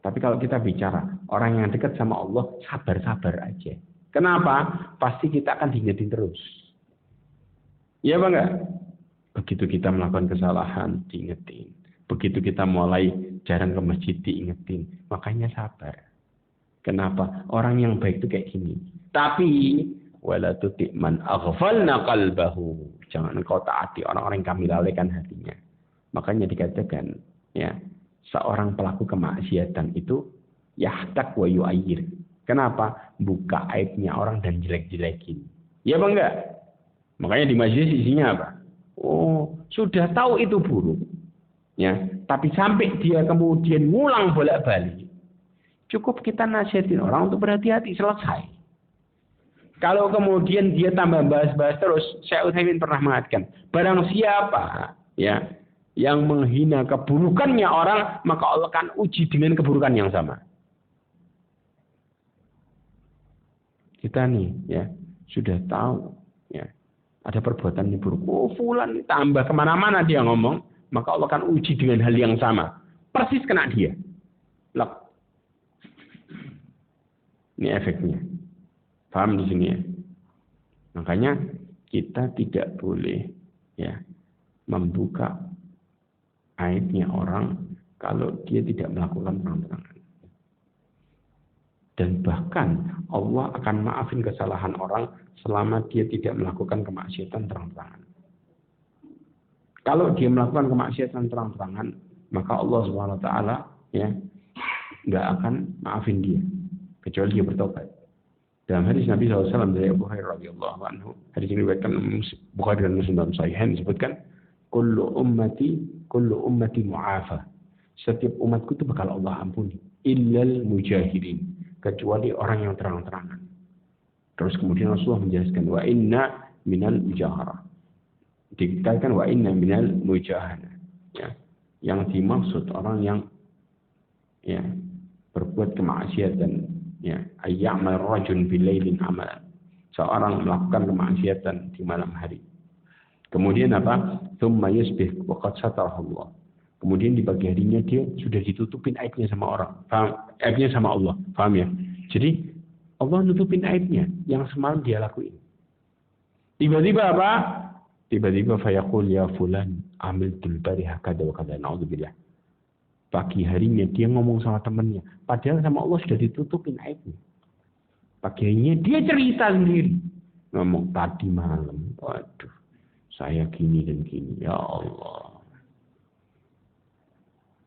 Tapi kalau kita bicara orang yang dekat sama Allah, sabar-sabar aja. Kenapa? Pasti kita akan diingetin terus. Iya apa enggak? Begitu kita melakukan kesalahan, diingetin. Begitu kita mulai jarang ke masjid, diingetin. Makanya sabar. Kenapa? Orang yang baik itu kayak gini. Tapi wala tuti' man aghfalna qalbahu. Jangan engkau taati orang-orang yang kami lalaikan hatinya. Makanya dikatakan, ya, seorang pelaku kemaksiatan itu yahtak wa yu'ayyir. Kenapa? Buka aibnya orang dan jelek-jelekin. Ya apa enggak? Makanya di majelis isinya apa? Oh, sudah tahu itu buruk. Ya, tapi sampai dia kemudian ngulang bolak-balik. Cukup kita nasihatin orang untuk berhati-hati, selesai. Kalau kemudian dia tambah bahas-bahas terus, Syekh Utsaimin pernah mengatakan, barang siapa ya yang menghina keburukannya orang, maka Allah akan uji dengan keburukan yang sama. Kita nih ya sudah tahu ya ada perbuatan yang buruk. Oh fulan tambah kemana-mana dia ngomong, maka Allah akan uji dengan hal yang sama. Persis kena dia. Lek. Ini efeknya. Paham di sini ya? Makanya kita tidak boleh ya membuka aibnya orang kalau dia tidak melakukan terang-terangan. Dan bahkan Allah akan maafin kesalahan orang selama dia tidak melakukan kemaksiatan terang-terangan. Kalau dia melakukan kemaksiatan terang-terangan, maka Allah Subhanahu wa taala ya enggak akan maafin dia kecuali dia bertobat. Dalam hadis Nabi SAW dari Abu Hurairah radhiyallahu anhu, hadis ini diriwayatkan Bukhari dan Muslim dalam Sahihain, disebutkan kullu ummati mu'afa. Setiap umatku itu bakal Allah ampuni illal mujahidin, kecuali orang yang terang-terangan. Terus kemudian Rasulullah menjelaskan wa inna minal mujahara. Dikatakan wa inna minal mujahana. Ya. Yang dimaksud orang yang ya berbuat kemaksiatan, ya ayyamal rajul bilailin amalan. Seorang melakukan kemaksiatan di malam hari. Kemudian apa? Tsumma yusbih wa qad satarahu Allah. Kemudian di pagi harinya dia sudah ditutupin aibnya sama orang. Paham? Aibnya sama Allah. Paham ya? Jadi Allah nutupin aibnya yang semalam dia lakuin. Tiba-tiba apa? Tiba-tiba fayaqul ya fulan amiltul bariha kada wa kada, naudzubillah. Pagi harinya dia ngomong sama temannya, padahal sama Allah sudah ditutupin aibnya. Pagi harinya dia cerita sendiri, ngomong tadi malam, waduh, saya gini dan gini, ya Allah.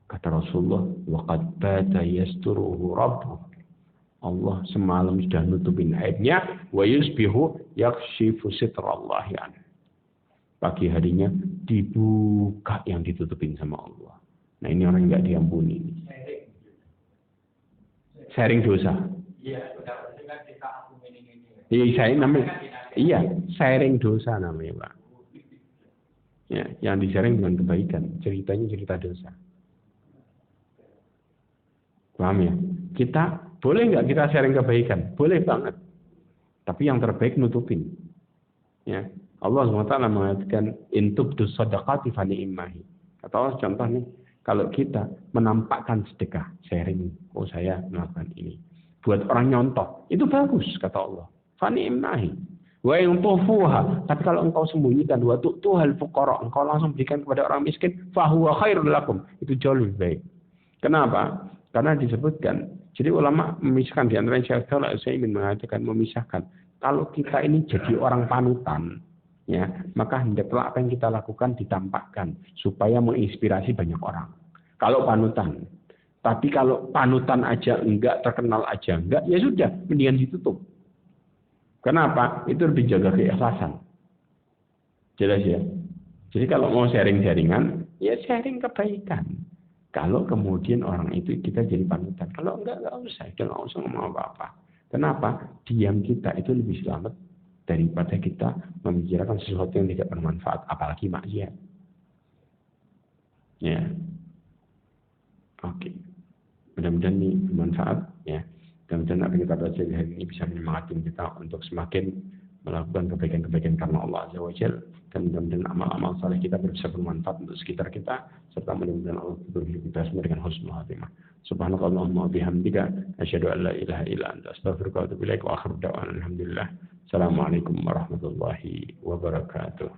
Kata Rasulullah, waqad bata yasturuhu rabbuh. Allah semalam sudah nutupin aibnya, wa yusbihu yakshifu sitrallahi an. Pagi harinya dibuka yang ditutupin sama Allah. Nah ini orang nggak diampuni. Sharing dosa. Iya, sharing namanya. Iya, sharing dosa namanya, Pak. Ya, yang di-sharing dengan kebaikan, ceritanya cerita dosa. Paham ya? Kita boleh nggak kita sharing kebaikan? Boleh banget. Tapi yang terbaik nutupin. Ya. Allah SWT mengatakan intubdu shadaqati fa ni'mahi. Kata Allah contoh nih, kalau kita menampakkan sedekah, sharing, oh saya melakukan ini. Buat orang nyontoh, itu bagus kata Allah. Fa ni'mahi. Wa in tufuha, tapi kalau engkau sembunyikan wa tu'tuhal fuqara, engkau langsung berikan kepada orang miskin, fa huwa khairul lakum. Itu jauh lebih baik. Kenapa? Karena disebutkan, jadi ulama memisahkan di antara Syekh saya ingin mengatakan memisahkan. Kalau kita ini jadi orang panutan, ya, maka hendaklah apa yang kita lakukan ditampakkan supaya menginspirasi banyak orang. Kalau panutan, tapi kalau panutan aja enggak, terkenal aja enggak, ya sudah, mendingan ditutup. Kenapa? Itu lebih jaga keikhlasan. Jelas ya. Jadi kalau mau sharing-sharingan, ya sharing kebaikan. Kalau kemudian orang itu kita jadi panutan, kalau enggak usah, nggak usah ngomong apa-apa. Kenapa? Diam kita itu lebih selamat daripada kita membicarakan sesuatu yang tidak bermanfaat, apalagi maksiat. Ya, oke. Mudah-mudahan ini bermanfaat. Ya, mudah-mudahan apa yang kita baca hari ini bisa menyemangatkan kita untuk semakin melakukan kebaikan-kebaikan karena Allah Azza wa Jalla, dan mudah-mudahan amal-amal saleh kita bisa bermanfaat untuk sekitar kita, serta mudah-mudahan Allah berhubung kita semua dengan husnul khatimah. Subhanakallahumma wa bihamdika asyhadu an la ilaha illa anta astaghfiruka wa atubu ilaik wa akhiru da'wana alhamdulillah. Assalamualaikum warahmatullahi wabarakatuh.